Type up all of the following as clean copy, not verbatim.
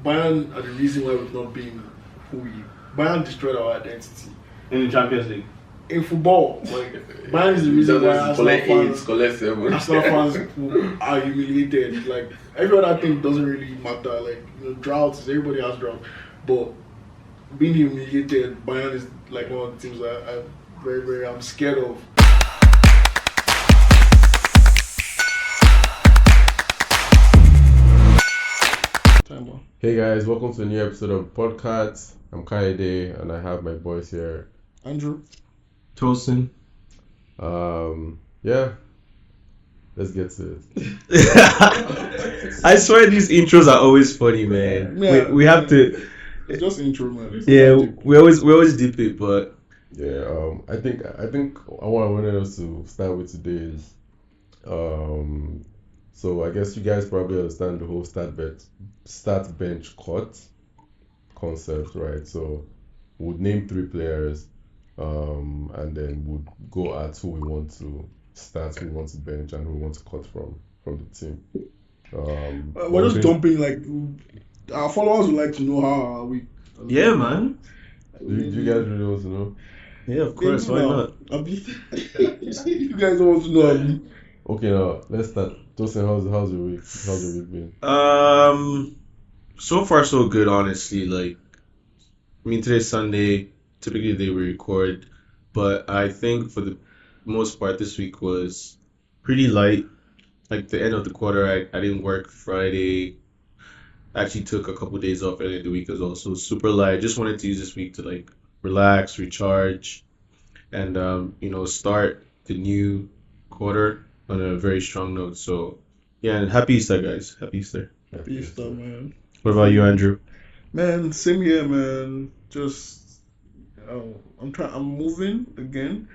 Bayern are the reason why we've not been who we. Bayern destroyed our identity in the Champions League. In football, like Bayern is the reason why Arsenal fans are humiliated. Like every other thing doesn't really matter. Like droughts, everybody has droughts, but being humiliated, Bayern is like one of the teams that I'm scared of. Hey guys, welcome to a new episode of PodKAT. I'm Kaede and I have my boys here. Andrew. Tosin. Yeah. Let's get to it. I swear these intros are always funny, man. Yeah, we have to. It's just intro, man. We always dip it, but yeah. I think what I wanted us to start with today is so I guess you guys probably understand the whole start bench cut concept, right? So we'd name 3 players, and then we'd go at who we want to start, who we want to bench, and who we want to cut from the team. We're just jumping, like our followers would like to know how our week. Yeah, man. Do you guys really want to know? Yeah, of course. Why not? You guys don't want to know, Abi. Okay, now let's start. Tosin, how's your week? How's your week been? So far so good, honestly. Like, I mean, today's Sunday. Typically, they will record, but I think for the most part, this week was pretty light. Like the end of the quarter, I didn't work Friday. I actually took a couple days off at the end of the week as well. So super light. Just wanted to use this week to like relax, recharge, and start the new quarter on a very strong note. So yeah, and happy Easter, guys. Happy Easter. Happy Easter, man. What about you, Andrew? Man, same here, man. Just I'm moving again.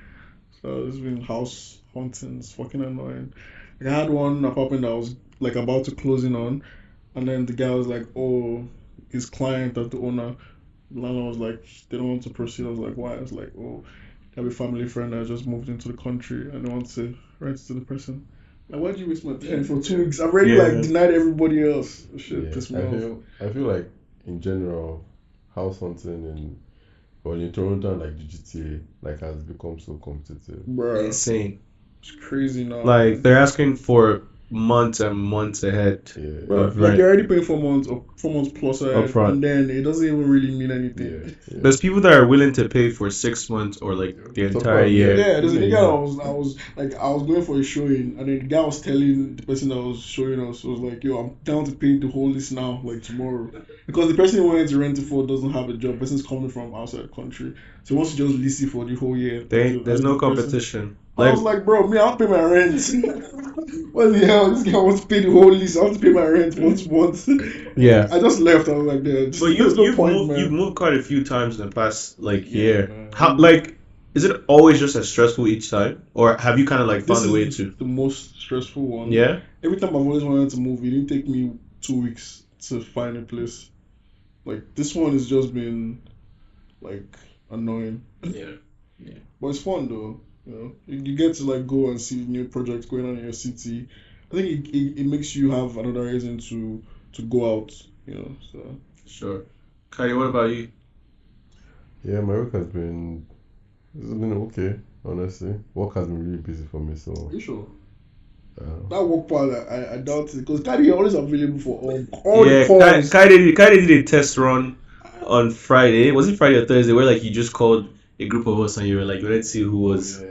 So it's been house hunting. It's fucking annoying. Like, I had one apartment that I was like about to close in on, and then the guy was like, "Oh, his client, that the owner." The landlord was like, "They don't want to proceed." I was like, "Why?" I was like, "Oh, I have a family friend that just moved into the country and they want to rent to the person." Like, why did you waste my time for 2 weeks? I've already denied everybody else. Shit, piss me off. I feel like in general, house hunting in Toronto and like the GTA like has become so competitive. Bruh, Insane. it's crazy now. Like they're asking for months and months ahead. Yeah. Bro, like you're already paying 4 months or 4 months plus ahead, Upfront. and then it doesn't even really mean anything. Yeah. There's people that are willing to pay for 6 months or like the entire year. Yeah, there's a nigga I was going for a showing, and then the guy was telling the person that was showing us, was like, "Yo, I'm down to pay the whole list now, like tomorrow," because the person who wanted to rent it for doesn't have a job. The person's coming from outside the country, so he wants to just lease it for the whole year. There's no competition. I was like, bro, me, I'll pay my rent. What the hell? This guy wants to pay the whole list. I have to pay my rent once a month. Yeah. I just left. I was like, "Dude, But you've moved quite a few times in the past year. Man. How is it always just as stressful each time, or have you kind of like found a way to? The most stressful one. Yeah. Every time I've always wanted to move, it didn't take me 2 weeks to find a place. Like this one has just been like annoying. Yeah. But it's fun though. You know, you get to like go and see new projects going on in your city. I think it makes you have another reason to go out. You know, so. Sure. Kai, what about you? Yeah, my week has been okay, honestly. Work has been really busy for me, so. Are you sure? That work part, I doubt it, because Kadi is always available for all the calls. Kai did a test run on Friday. Was it Friday or Thursday? Where like you just called a group of us and you were like, let's see who was.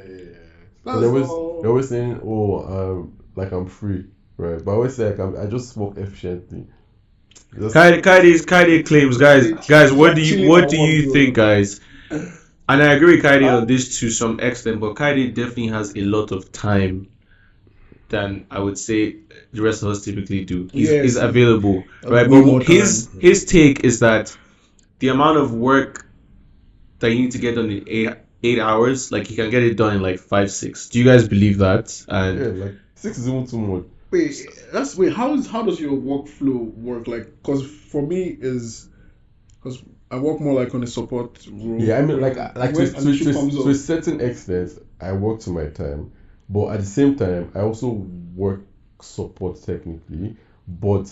They're always saying, "Oh, like I'm free," right? But I always say like I just work efficiently. Kaide claims, guys. What do you think, guys? And I agree with Kaide on this to some extent, but Kaide definitely has a lot of time than I would say the rest of us typically do. He's available, right? But his take is that the amount of work that you need to get done in 8 hours, like he can get it done in like 5-6. Do you guys believe that? And yeah, like 6 is even too much. How does your workflow work? Like, because for me because I work more like on a support role. Yeah, I mean like to a certain extent, I work to my time, but at the same time, I also work support technically. But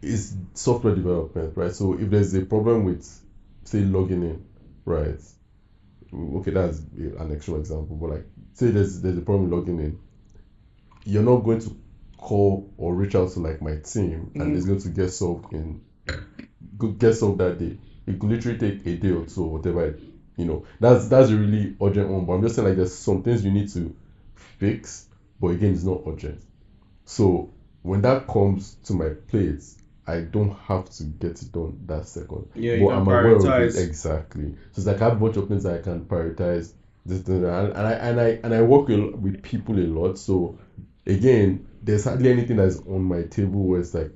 is software development, right? So if there's a problem with, say, logging in, right? Okay, that's an extra example, but like, say there's a problem logging in, you're not going to call or reach out to like my team and it's going to get solved that day. It could literally take a day or two or whatever. That's a really urgent one. But I'm just saying, like, there's some things you need to fix, but again, it's not urgent. So when that comes to my plate, I don't have to get it done that second. Yeah, but you can I'm aware of it prioritize. exactly. So it's like I have a bunch of things that I can prioritize. This thing, and I work with people a lot. So again, there's hardly anything that's on my table where it's like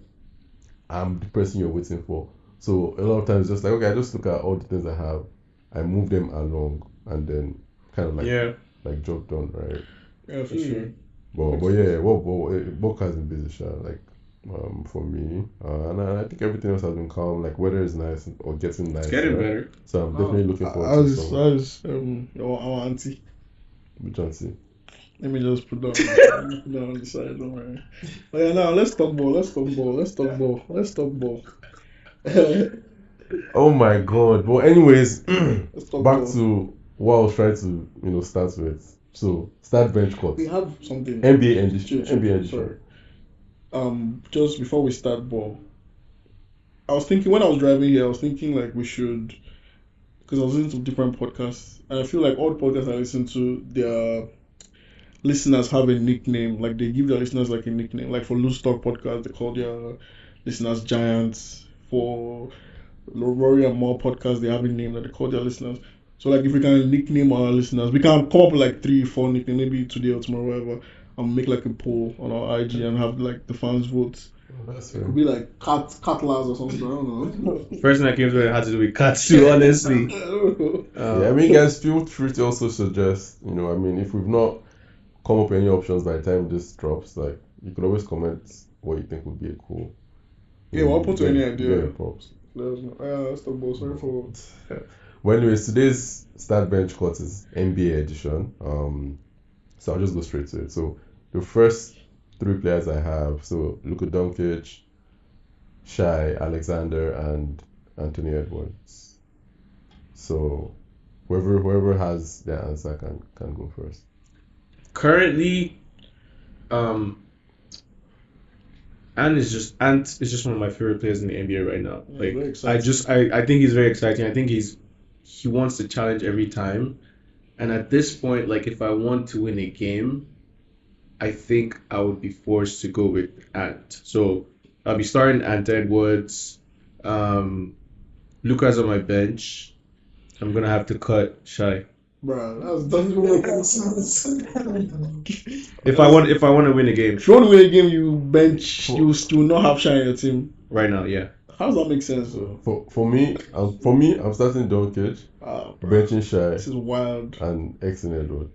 I'm the person you're waiting for. So a lot of times, just like, okay, I just look at all the things I have, I move them along, and then kind of like job done, right? Yeah, for sure. But yeah, work has been busy, like for me, and I think everything else has been calm. Like weather is nice or getting nice. It's getting better. So I'm definitely looking forward to summer. As our auntie. Which auntie? Let me just put that on the side. Don't worry. But yeah, now let's talk ball. Oh my god. But anyways, Let's talk back ball. to what I was trying to start with. So start bench cut. We have something. NBA edition. Sure, NBA sorry. edition. Just before we start ball, I was thinking when I was driving here, I was thinking like we should, because I was listening to different podcasts, and I feel like all the podcasts I listen to, their listeners have a nickname. Like they give their listeners like a nickname. Like for Loose Talk podcast, they call their listeners Giants. For Rory and More podcast, they have a name that they call their listeners. So like if we can nickname our listeners, we can come up with like 3-4 nicknames, maybe today or tomorrow, whatever, and make like a poll on our IG and have like the fans vote. That's It fair. could be like Catlars or something. I don't know. First thing that came to mind had to do with cats too, honestly. Yeah, I mean, guys, feel free to also suggest. If we've not come up with any options by the time this drops, like you could always comment what you think would be a cool. Yeah, we're open to any idea. Yeah, props. Let us know. That's the ball. Sorry for. Well, anyways, today's start bench cut is NBA edition. So I'll just go straight to it. So the first 3 players I have, so Luka Doncic, Shai Alexander, and Anthony Edwards. So whoever has their answer can go first. Currently, Ant is just one of my favorite players in the NBA right now. Yeah, very Like exciting. I think he's very exciting. I think he wants to challenge every time. And at this point, like if I want to win a game, I think I would be forced to go with Ant. So I'll be starting Ant Edwards. Luka's on my bench. I'm gonna have to cut Shai. Bro, that doesn't make any sense. If I want to win a game If you want to win a game, you bench. You still not have Shine in your team. right now, yeah. How does that make sense, though? For me, I'm starting Doncic, Bro, benching Shai, this is wild. and Xing Edwards.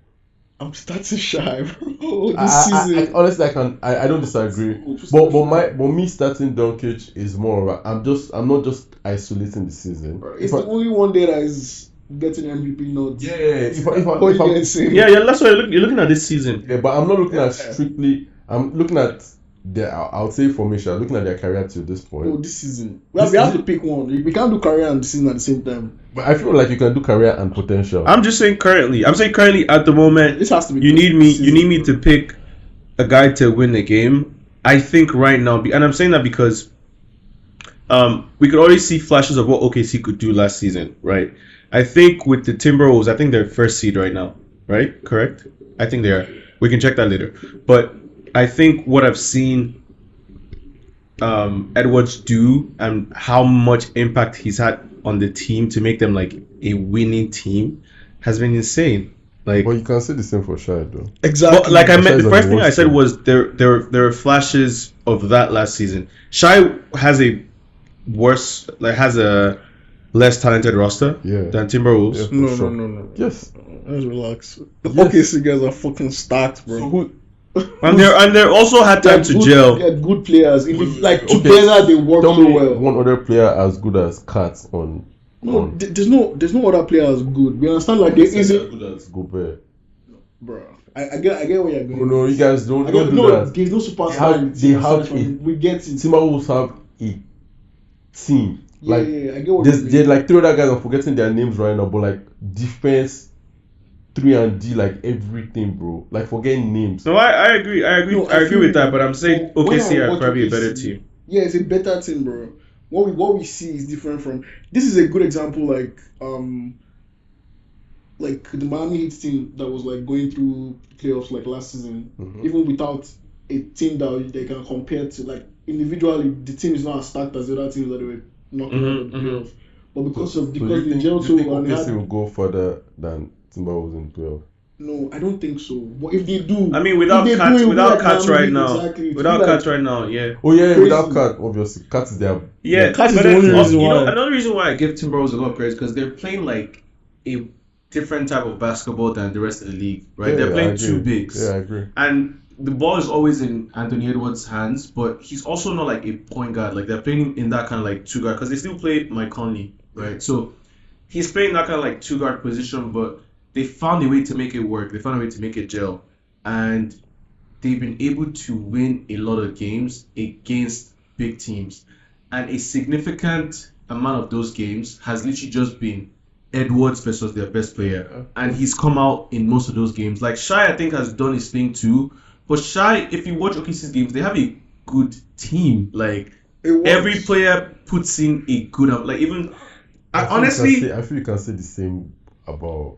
I'm starting Shy, bro. This season. Honestly, I don't disagree. But me starting Doncic is more of I'm not just isolating the season. Bro, it's the only one day that is getting MVP notes. Yeah. If What you I'm, guys saying? Yeah, that's why you're looking at this season. yeah, but I'm not looking at strictly. I'm looking at I would say formation. Looking at their career to this point. No, this season. We have to pick one. We can't do career and season at the same time. But I feel like you can do career and potential. I'm just saying currently. I'm saying currently at the moment. This has to be. You need me. season, You need me bro. to pick a guy to win the game. I think right now, and I'm saying that because we could already see flashes of what OKC could do last season, right? I think with the Timberwolves, I think they're first seed right now, right? Correct? I think they are. We can check that later. But I think what I've seen Edwards do and how much impact he's had on the team to make them like a winning team has been insane. Like, But you can say the same for Shai though. Exactly. but like I meant, Shai's the on first the thing I worst said team. was there were flashes of that last season. Shai has a less talented roster Yeah. than Timberwolves. Yeah. No, For sure. no. Yes. Let's relax. The Yes. OKC guys are fucking stacked, bro. Who? And they also had time to They're gel. good players. Like Okay. together, they work Tell so me well. one other player as good as Kat on. No, there's no other players good. We understand like there isn't, good as Gobert. bro. I get where you're going. No, you guys don't I get, do no, that. there's no superstar. They have we get it. Timberwolves have a team. Yeah, Like yeah, I get what you there's mean. like 3 other guys. I'm forgetting their names right now, but like defense, 3 and D, like everything, bro. Like forgetting names. No, I agree. No, I agree feel with that. you. But I'm saying But when OKC I are watch probably a better OKC, team. yeah, it's a better team, bro. What we see is different from. This is a good example, like the Miami Heat team that was like going through playoffs like last season, even without a team that they can compare to. Like individually, the team is not as stacked as the other teams that they were knocking out of the playoffs. But because So they do gel you so think well, and they OKC had will go further than Timberwolves in 12? no, I don't think so. But if they do, I mean, without if they Cat, do, it will be without like Cats Miami right Heat, now, exactly. It will without be Cats like right now, yeah. Oh yeah, Crazy. without Cat, obviously. Cat is their Yeah, Cat is but the then, only reason you know, why. another reason why I give Timberwolves a lot of credit is because they're playing like a different type of basketball than the rest of the league, right? Yeah, They're I playing agree. two bigs, Yeah, I agree. and the ball is always in Anthony Edwards' hands, but he's also not like a point guard. Like they're playing in that kind of like two guard because they still play Mike Conley, right? So he's playing that kind of like two guard position, but they found a way to make it work. They found a way to make it gel, and they've been able to win a lot of games against big teams. And a significant amount of those games has literally just been Edwards versus their best player. And he's come out in most of those games. Like Shai, I think, has done his thing too. But Shai, if you watch OKC's games, they have a good team. Like every player puts in a good, like even I feel you can say the same about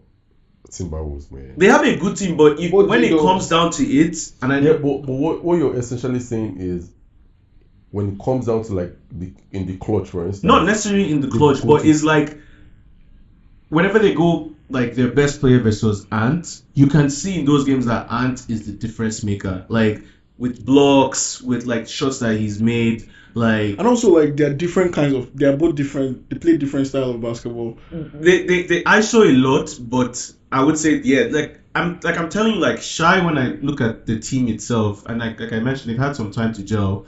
Timberwolves, man. they have a good team, but when it comes down to it, and but what you're essentially saying is when it comes down to like in the clutch, for instance. not necessarily in the clutch, but it's like whenever they go like their best player versus Ant, you can see in those games that Ant is the difference maker. Like with blocks, with like shots that he's made, like and also like they're different kinds of. They're both different. They play different style of basketball. they ISO a lot, but I would say like I'm telling you, like Shai, when I look at the team itself, and like I mentioned, they've had some time to gel.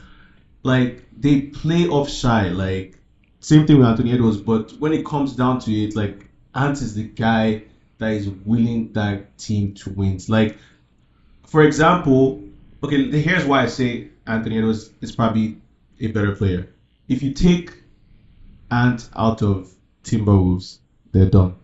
Like they play off Shai, like same thing with Anthony Edwards, but when it comes down to it, like Ant is the guy that is willing that team to win. Like for example, okay, here's why I say Anthony Edwards is probably a better player. If you take Ant out of Timberwolves, they're done.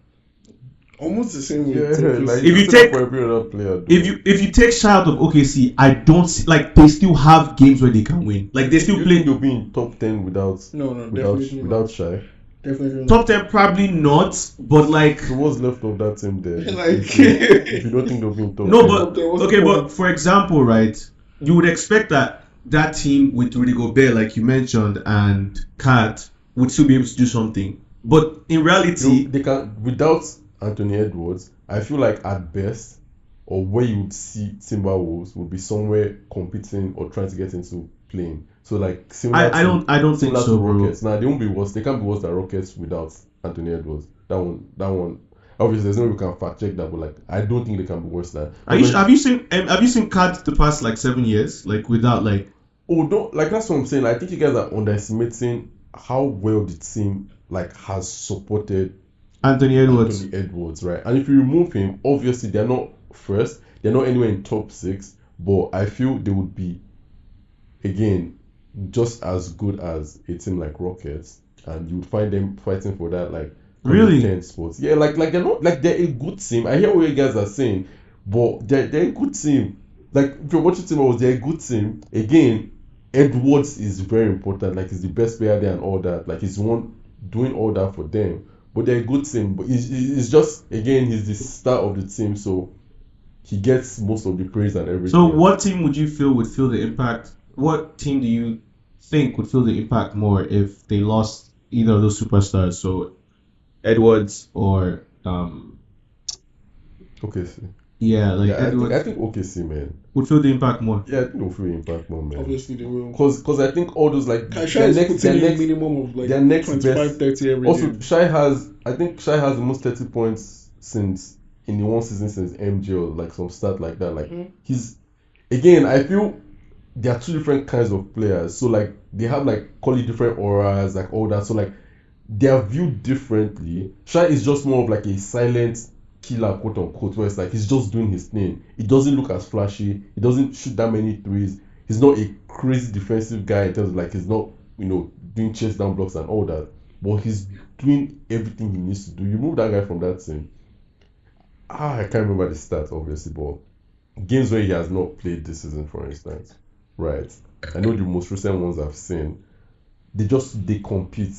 Almost the same way. Like if you take player, if you take Shai out of OKC, I don't see, like they still have games where they can win. Like they still play. You'll be in top 10 without without Shai. Definitely top 10 probably not, but like So what's left of that team there? Like if you don't think they'll be in top no, 10. but What's okay, the but point? for example, right, you would expect that team with Rudy Gobert, like you mentioned, and Kat would still be able to do something. But in reality, they can without Anthony Edwards. I feel like at best, or where you would see Timberwolves would be somewhere competing or trying to get into playing. So like similar. I don't think similar so, to bro. Rockets. Nah, they won't be worse. They can't be worse than Rockets without Anthony Edwards. That one. Obviously, there's no way we can fact check that, but like I don't think they can be worse than. Have you seen Kat the past like 7 years, like without like? Oh, don't like that's what I'm saying. I think you guys are underestimating how well the team like has supported Anthony Edwards, right? And if you remove him, obviously they're not first, they're not anywhere in top 6, but I feel they would be again just as good as a team like Rockets, and you would find them fighting for that like really 10 spots. Yeah, like they're not like they're a good team. I hear what you guys are saying, but they're a good team. Like if you're watching Timberwolves, they're a good team. Again, Edwards is very important. Like he's the best player there and all that. Like he's the one doing all that for them. But they're a good team. But he's just again he's the star of the team, so he gets most of the praise and everything. So what team would you feel would feel the impact? What team do you think would feel the impact more if they lost either of those superstars? So Edwards or OKC. Yeah, like Edwards. I think OKC, man, would feel the impact more. Yeah, I think they'll feel the impact more, man. Obviously they will. Because I think all those like Shai is putting in minimum of like their next 25, best, 30 every also game. Shai has the most 30 points since in the one season since MJ or like some stat like that. Like he's again, I feel there are two different kinds of players. So like they have like call it different auras, like all that. So like they are viewed differently. Shai is just more of like a silent killer, quote unquote, where it's like he's just doing his thing. He doesn't look as flashy. He doesn't shoot that many threes. He's not a crazy defensive guy in terms of like he's not doing chase down blocks and all that, but he's doing everything he needs to do. You move that guy from that team. I can't remember the stats obviously, but games where he has not played this season, for instance, right? I know the most recent ones I've seen, they compete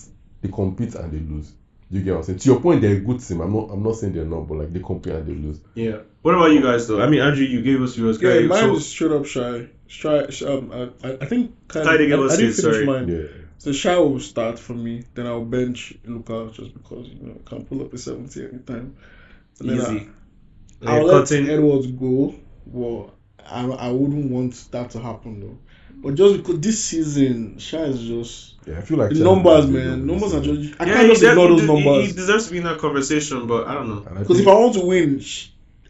and they lose. You get what I'm saying? To your point, they're a good team. I'm not saying they're not, but like they compete and they lose. Yeah. What about you guys though? I mean, Andrew, you gave us yours. Yeah, mine is straight up Shy. I think Shy didn't give us I didn't his, finish sorry. mine. Yeah. So Shy will start for me. Then I'll bench Luca just because I can't pull up the 70 anytime. And then Easy. I'll let Edwards go. Well, I wouldn't want that to happen though. But just because this season, Shy is just Yeah, I feel like the numbers, man. Numbers are just. I can't just ignore those numbers. He deserves to be in that conversation, but I don't know. Because if I want to win,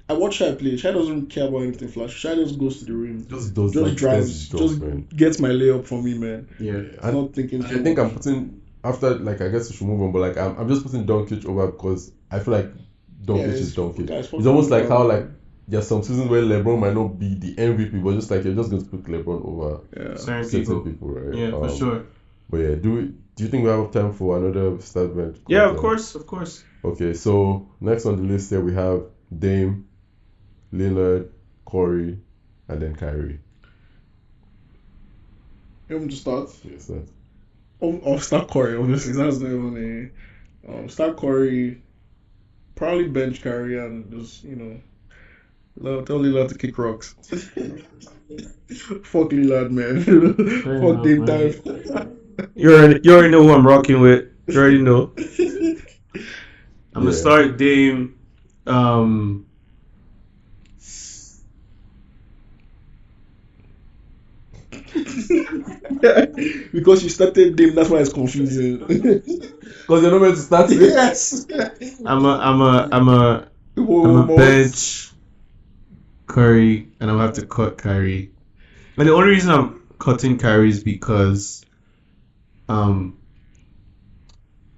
I watch Shy play. Shy doesn't care about anything flash. Shy just goes to the rim. just Drives. Just man. gets my layup for me, man. Yeah. I'm not thinking. I think I'm putting after I guess we should move on, but like I'm just putting Doncic over because I feel like Doncic is Doncic. It's almost like how like there's some seasons where LeBron might not be the MVP, but just like you're just going to put LeBron over certain people, right? Yeah, for sure. But yeah, do you think we have time for another start bench? Yeah, of course. Okay, so next on the list here we have Dame, Lillard, Curry, and then Kyrie. You want me to start? Yes, sir. I'll start Curry, obviously. That's not even a. Start Curry, probably bench Kyrie and just, tell Lillard to kick rocks. Fuck Lillard, man. Fuck Dame time. You already know who I'm rocking with. You already know. I'm gonna start Dame. Because you started Dame, that's why it's confusing. Because you're not meant to start it. Yes. I'm a bench Curry, and I'll have to cut Kyrie. And the only reason I'm cutting Kyrie is because,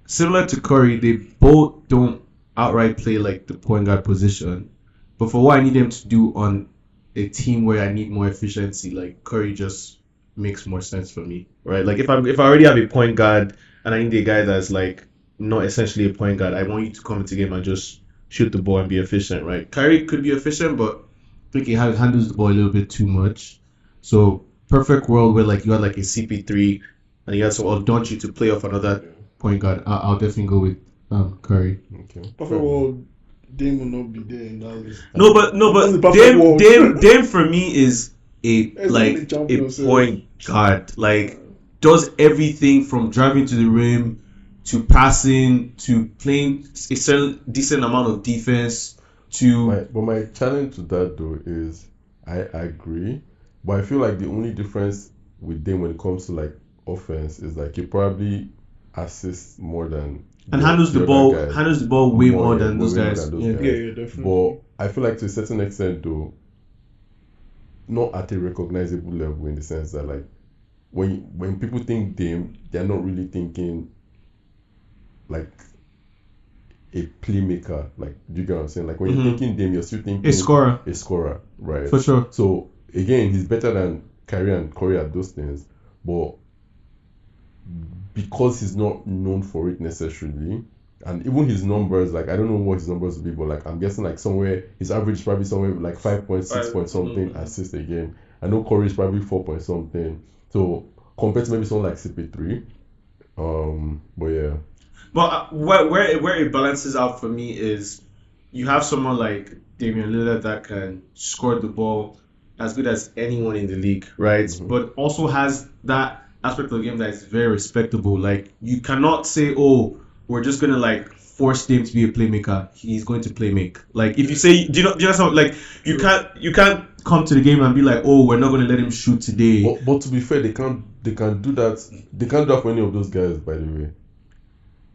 similar to Curry, they both don't outright play like the point guard position. But for what I need them to do on a team where I need more efficiency, like Curry just makes more sense for me, right? Like if I already have a point guard and I need a guy that's like not essentially a point guard, I want you to come into the game and just shoot the ball and be efficient, right? Kyrie could be efficient, but I think he handles the ball a little bit too much. So perfect world where like you had like a CP3 and you had some Doncic to play off another point guard. I'll definitely go with Curry. Okay. Perfect world, Dame will not be there in that list. No, but Dame for me is a point guard. Like does everything from driving to the rim to passing to playing a certain decent amount of defense to. But my challenge to that though is I agree, but I feel like the only difference with Dame when it comes to like offense is like he probably assists more than and handles the ball way more than those guys. Yeah, definitely. But I feel like to a certain extent though, not at a recognizable level in the sense that like when people think Dame, they're not really thinking like a playmaker. Like, do you get what I'm saying? Like when you're thinking Dame, you're still thinking a scorer, right? For sure. So again, he's better than Kyrie and Curry at those things, but because he's not known for it necessarily, and even his numbers, like I don't know what his numbers will be, but like I'm guessing like somewhere his average is probably somewhere like 5.6 point something assists a game. I know Curry is probably 4 point something. So compared to maybe someone like CP3, but yeah. But where it balances out for me is you have someone like Damian Lillard that can score the ball as good as anyone in the league, right? Mm-hmm. But also has that aspect of the game that is very respectable. Like you cannot say, oh, we're just gonna like force Dame to be a playmaker. He's going to play make. Like if you say, do you know something like you can't come to the game and be like, oh, we're not gonna let him shoot today. But to be fair, they can't do that. They can't do that for any of those guys, by the way.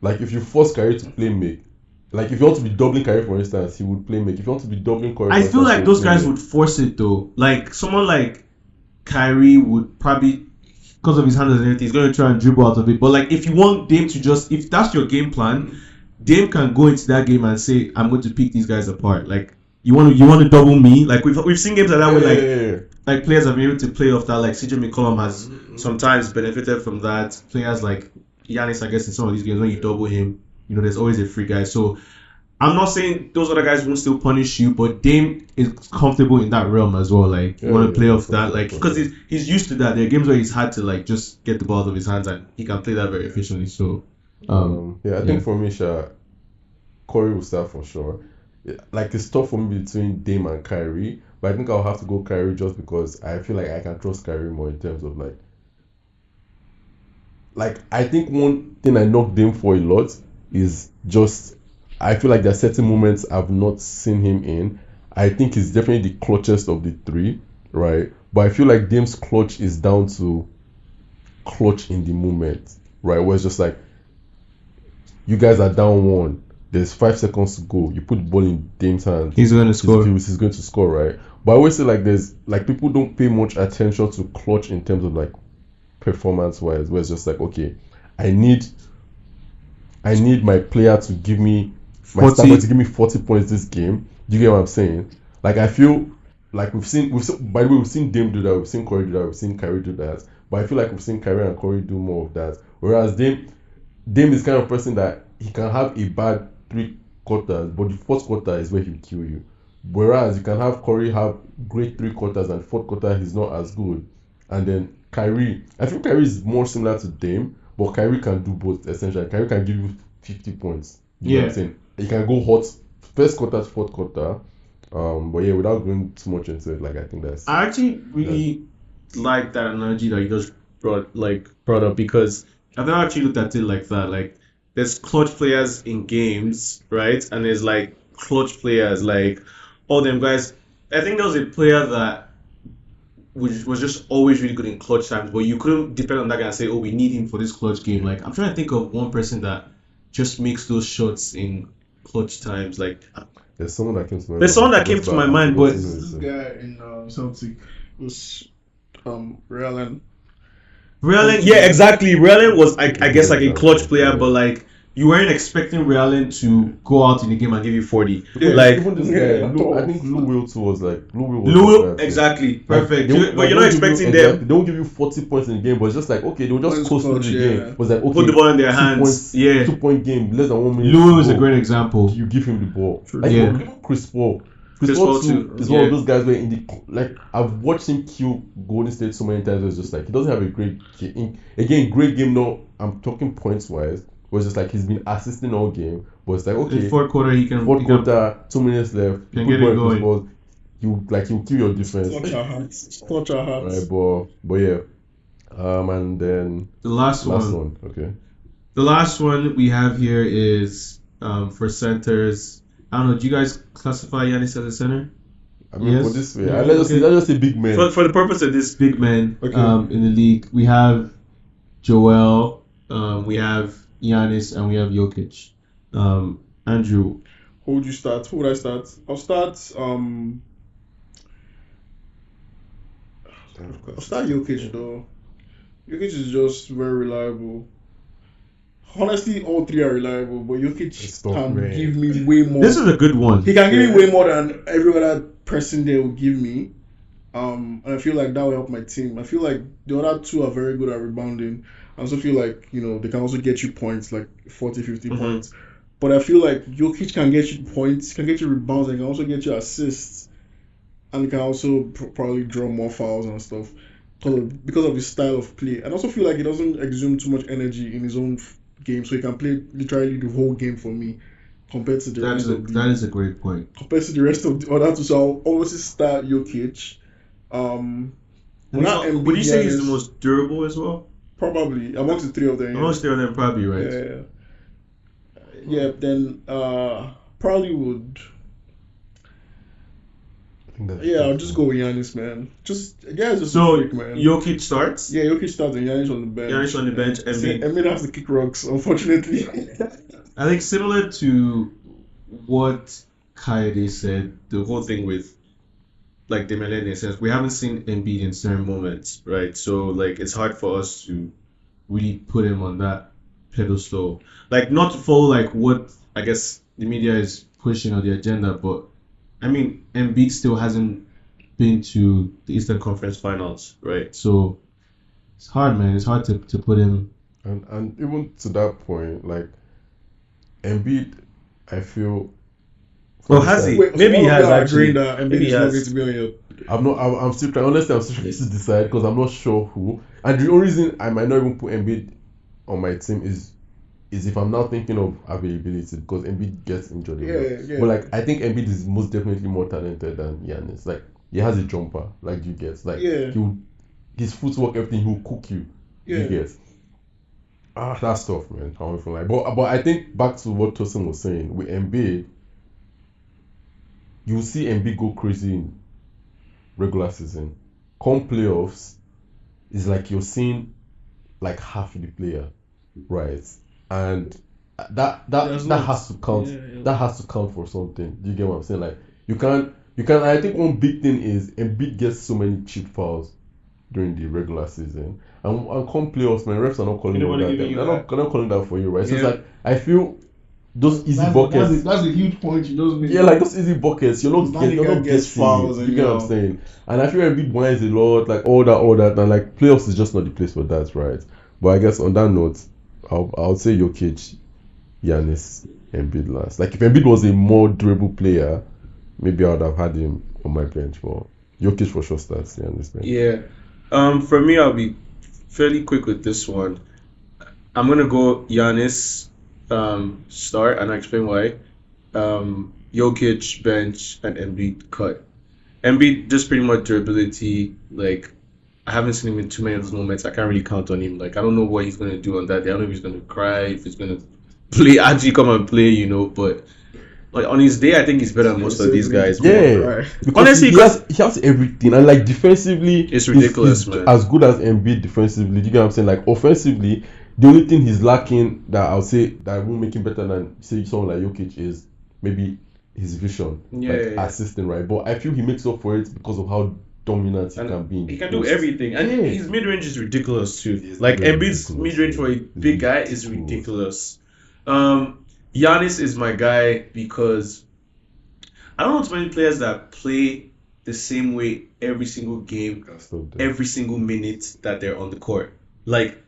Like if you force Kyrie to play make, like if you want to be doubling Kyrie for instance, he would play make. If you want to be doubling Curry, I feel like those guys would force it though. Like someone like Kyrie would probably, because of his handles and everything, he's going to try and dribble out of it. But like if you want Dame to just, if that's your game plan, Dame can go into that game and say, I'm going to pick these guys apart. Like you want to double me. Like we've seen games like that where like Yeah. like players have been able to play off that. Like CJ McCollum has sometimes benefited from that. Players like Giannis, I guess, in some of these games when you double him, there's always a free guy. So I'm not saying those other guys won't still punish you, but Dame is comfortable in that realm as well. Like you want to play off that, like because he's used to that. There are games where he's had to like just get the ball out of his hands and he can play that very efficiently. So I think for me, Curry will start for sure. Like it's tough for me between Dame and Kyrie, but I think I'll have to go Kyrie just because I feel like I can trust Kyrie more in terms of like I think one thing I knock Dame for a lot is just I feel like there are certain moments I've not seen him in. I think he's definitely the clutchest of the three, right? But I feel like Dame's clutch is down to clutch in the moment, right? Where it's just like you guys are down one. There's 5 seconds to go. You put the ball in Dame's hands. he's going to score. He's going to score, right? But I always say like there's like people don't pay much attention to clutch in terms of like performance wise, where it's just like okay, I need my player to give me my 40. star to give me 40 points this game. Do you get what I'm saying? Like I feel like we've seen by the way we've seen Dame do that, we've seen Curry do that, we've seen Kyrie do that, but I feel like we've seen Kyrie and Curry do more of that. Whereas Dame is kind of person that he can have a bad 3 quarters, but the fourth quarter is where he'll kill you. Whereas you can have Curry have great 3 quarters and fourth quarter he's not as good. And then Kyrie, I think Kyrie is more similar to Dame, but Kyrie can do both essentially. Kyrie can give you 50 points. You know what I'm saying? He can go hot first quarter to fourth quarter. But yeah, without going too much into it, like I think that's I actually really like that analogy that you just brought up because I've never actually looked at it like that. Like there's clutch players in games, right? And there's like clutch players, like all them guys. I think there was a player that was just always really good in clutch times, but you couldn't depend on that guy and say, oh, we need him for this clutch game. Like I'm trying to think of one person that just makes those shots in clutch times. Like there's someone that came to my mind. There's someone that came to my mind, but This guy in Celtic was Realen. Yeah, exactly. Realen was, I guess, like a clutch player, but like you weren't expecting Realen to go out in the game and give you 40. Yeah, like even this guy, I think Lou Will too was like Lou, exactly, perfect. But you're not expecting them. They don't give you 40 points in the game, but it's just like okay, they'll just coast through the game. It was like okay, put the ball in their hands. 2-point game, less than 1 minute. Lou is a great example. You give him the ball. Like Chris Paul. Chris Paul too is one of those guys where in the like I've watched him kill Golden State so many times. It's just like he doesn't have a great game. Again, great game. No, I'm talking points wise. Was just like he's been assisting all game, but it's like okay. In fourth quarter, fourth quarter, 2 minutes left. Can get it going. Balls, you kill your defense. Clutch our hearts. Right, but yeah. And then the last one. Okay. The last one we have here is for centers. I don't know. Do you guys classify Giannis as a center? I mean, for this way, let's just say big man. For the purpose of this big man in the league, we have Joel, we have Giannis, and we have Jokic. Andrew, who would you start? Who would I start? I'll start Jokic though. Jokic is just very reliable. Honestly, all 3 are reliable, but Jokic can give me way more. This is a good one. He can give me way more than every other person there will give me. And I feel like that will help my team. I feel like the other 2 are very good at rebounding. I also feel like, they can also get you points, like 40, 50 points. But I feel like Jokic can get you points, can get you rebounds, and can also get you assists. And he can also probably draw more fouls and stuff because of his style of play. And I also feel like he doesn't exude too much energy in his own game, so he can play literally the whole game for me compared to the rest of the... That is a great point. Compared to the rest of the other 2, so I'll always start Jokic. Would you say he's the most durable as well? Probably amongst the 3 of them. Amongst 3 of them, probably, right? Yeah. Then probably would. I'll just go with Giannis, man. Just so a freak, man. Jokic starts. Yeah, Jokic starts and Giannis on the bench. Embiid has to kick rocks, unfortunately. I think similar to what Kaede said, the whole thing with like Damian Lillard in a sense, we haven't seen Embiid in certain moments, right? So like it's hard for us to really put him on that pedestal. Like not to follow like what I guess the media is pushing on the agenda, but I mean, Embiid still hasn't been to the Eastern Conference Finals, right? So it's hard, man. It's hard to put him. And even to that point, like Embiid, I feel. Well, has he? Wait, so Maybe all he of has you are actually. agreeing that Embiid Maybe is he not has. going to be on your. I'm not. I'm still trying. Honestly, I'm still trying to decide because I'm not sure who. And the only reason I might not even put Embiid on my team is if I'm now thinking of availability because Embiid gets injured. Yeah. But like I think Embiid is most definitely more talented than Giannis. Like he has a jumper. Like you get. Like Yeah. his footwork, everything. He'll cook you. Yeah. You get. That's tough, man. I don't feel like. But I think back to what Tosin was saying with Embiid, you see Embiid go crazy in regular season. Come playoffs, it's like you're seeing like half the player, right? And that has to count. Yeah. That has to count for something. Do you get what I'm saying? Like you can't. I think one big thing is Embiid gets so many cheap fouls during the regular season, and come playoffs, man, refs are not calling Nobody that. giving you They're not calling that for you, right? So Yeah. it's like I feel those easy buckets. That's a huge point you just made. Yeah, like those easy buckets, you're not Danica gets guessing fouls it. and You get what you I'm saying? And I feel Embiid whines a lot, like all that, and like playoffs is just not the place for that, right? But I guess on that note, I'll say Jokic, Giannis, Embiid last. Like if Embiid was a more durable player, maybe I would have had him on my bench. But Jokic for sure starts Giannis bench. Yeah. For me, I'll be fairly quick with this one. I'm gonna go Giannis start, and I'll explain why. Jokic bench and Embiid cut. Embiid just pretty much durability. Like I haven't seen him in too many of those moments. I can't really count on him. Like I don't know what he's gonna do on that day. I don't know if he's gonna cry, if he's gonna actually come and play, But like on his day, I think he's better than most of these guys. Yeah, Right. because Honestly, he has everything, and like defensively, It's ridiculous, he's man. as good as Embiid defensively. Do you get what I'm saying? Like offensively, the only thing he's lacking that I'll say that will make him better than say someone like Jokic is maybe his vision, Yeah. assisting, right? But I feel he makes up for it because of how dominant he And can be. In he the can do post. everything, and Yeah. his mid range is ridiculous too. It's Like very Embiid's ridiculous, mid range for a yeah. big guy is It's cool. ridiculous. Giannis is my guy because I don't know too many players that play the same way every single game, So there. every single minute that they're on the court. Like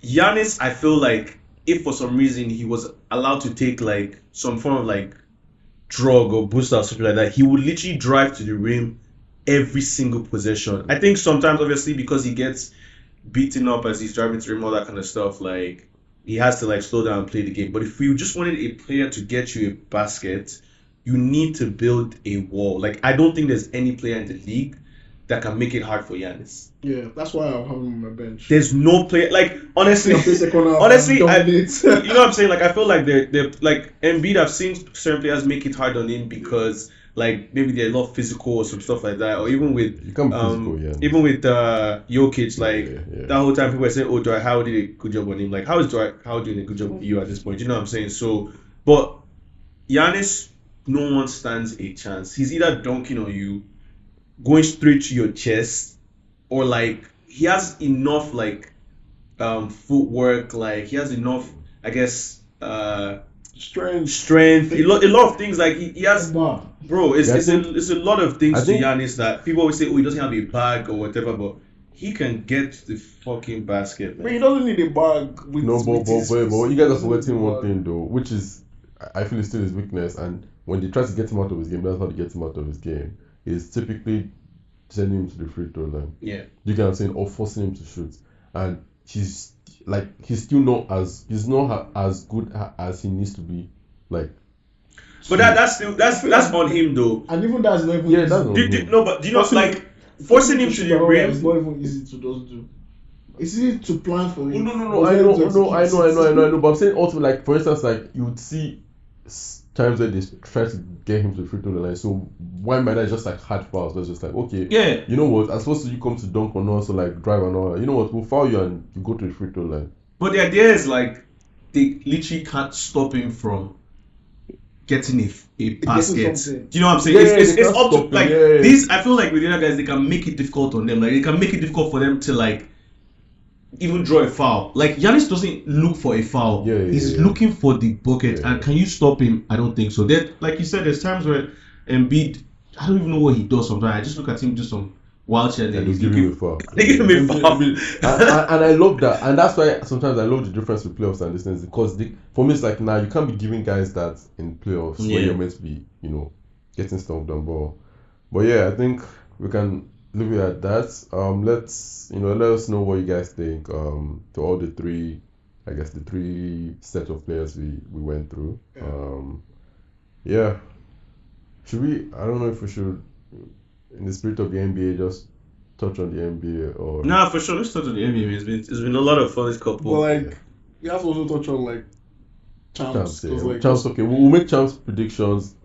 Giannis, I feel like if for some reason he was allowed to take like some form of like drug or booster or something like that, he would literally drive to the rim every single possession. I think sometimes obviously because he gets beaten up as he's driving to the rim, all that kind of stuff, like he has to like slow down and play the game. But if you just wanted a player to get you a basket, you need to build a wall. Like I don't think there's any player in the league that can make it hard for Giannis. Yeah, that's why I'll have him on my bench. There's no player like honestly. He'll play second half Honestly, and I, dominate. you know what I'm saying? Like I feel like they're like Embiid. I've seen certain players make it hard on him because like maybe they're a lot physical or some stuff like that, or even with You can't be physical, yeah. even with Jokic, like Yeah. that whole time people were saying, "Oh, Dwight Howard did a good job on him." Like how is Dwight Howard doing a good job on you at this point? You know what I'm saying? So, but Giannis, no one stands a chance. He's either dunking on you, going straight to your chest, or like he has enough like footwork, like he has enough, I guess, strength, a lot of things. Like he has, bro. It's a lot of things to Giannis that people always say, oh, he doesn't have a bag or whatever, but he can get the fucking basket, man. But he doesn't need a bag. With No, with but his- you guys are forgetting his one bag. thing though, which is I feel is still his weakness. And when they try to get him out of his game, that's how they get him out of his game. Is typically sending him to the free throw line. Yeah. You get what I'm saying, or forcing him to shoot. And he's still not as good as he needs to be. Like, But that's on him though. And even that's not even yeah, easy. that's not good. No, but do you know Forcing like forcing him to the rim? It's not even easy to just do. It's easy to plan for him. No, I know. But I'm saying also, like, for instance, like, you would see times where they try to get him to the free throw line. So why might I just like hard fouls? That's just like, okay, Yeah. you know what? As opposed to you come to dunk on us or like drive and all that. You know what? We'll foul you and you go to the free throw line. But the idea is like they literally can't stop him from getting a basket. something. Do you know what I'm saying? Yeah, it's they can't up to stop him, like yeah. these. I feel like with the other guys, they can make it difficult on them. Like they can make it difficult for them to like even draw a foul. Like Giannis doesn't look for a foul. Yeah, He's yeah. looking for the bucket. Yeah. And can you stop him? I don't think so. There, like you said, there's times where Embiid, I don't even know what he does sometimes. I just look at him do some wild shit and then And he's giving him a foul. they give him a foul. And I love that, and that's why sometimes I love the difference with playoffs and these things, because for me it's like, now you can't be giving guys that in playoffs where you're meant to be, getting stuff done. But yeah, I think we can leave it at that. Let's let us know what you guys think to all the three set of players we went through. Yeah. Should we? I don't know if we should, in the spirit of the NBA, just touch on the NBA or. Nah, for sure. Let's touch on the NBA. It's been a lot of fun this couple. But you have to also touch on champs. Yeah. Champs. Okay, we'll make champs predictions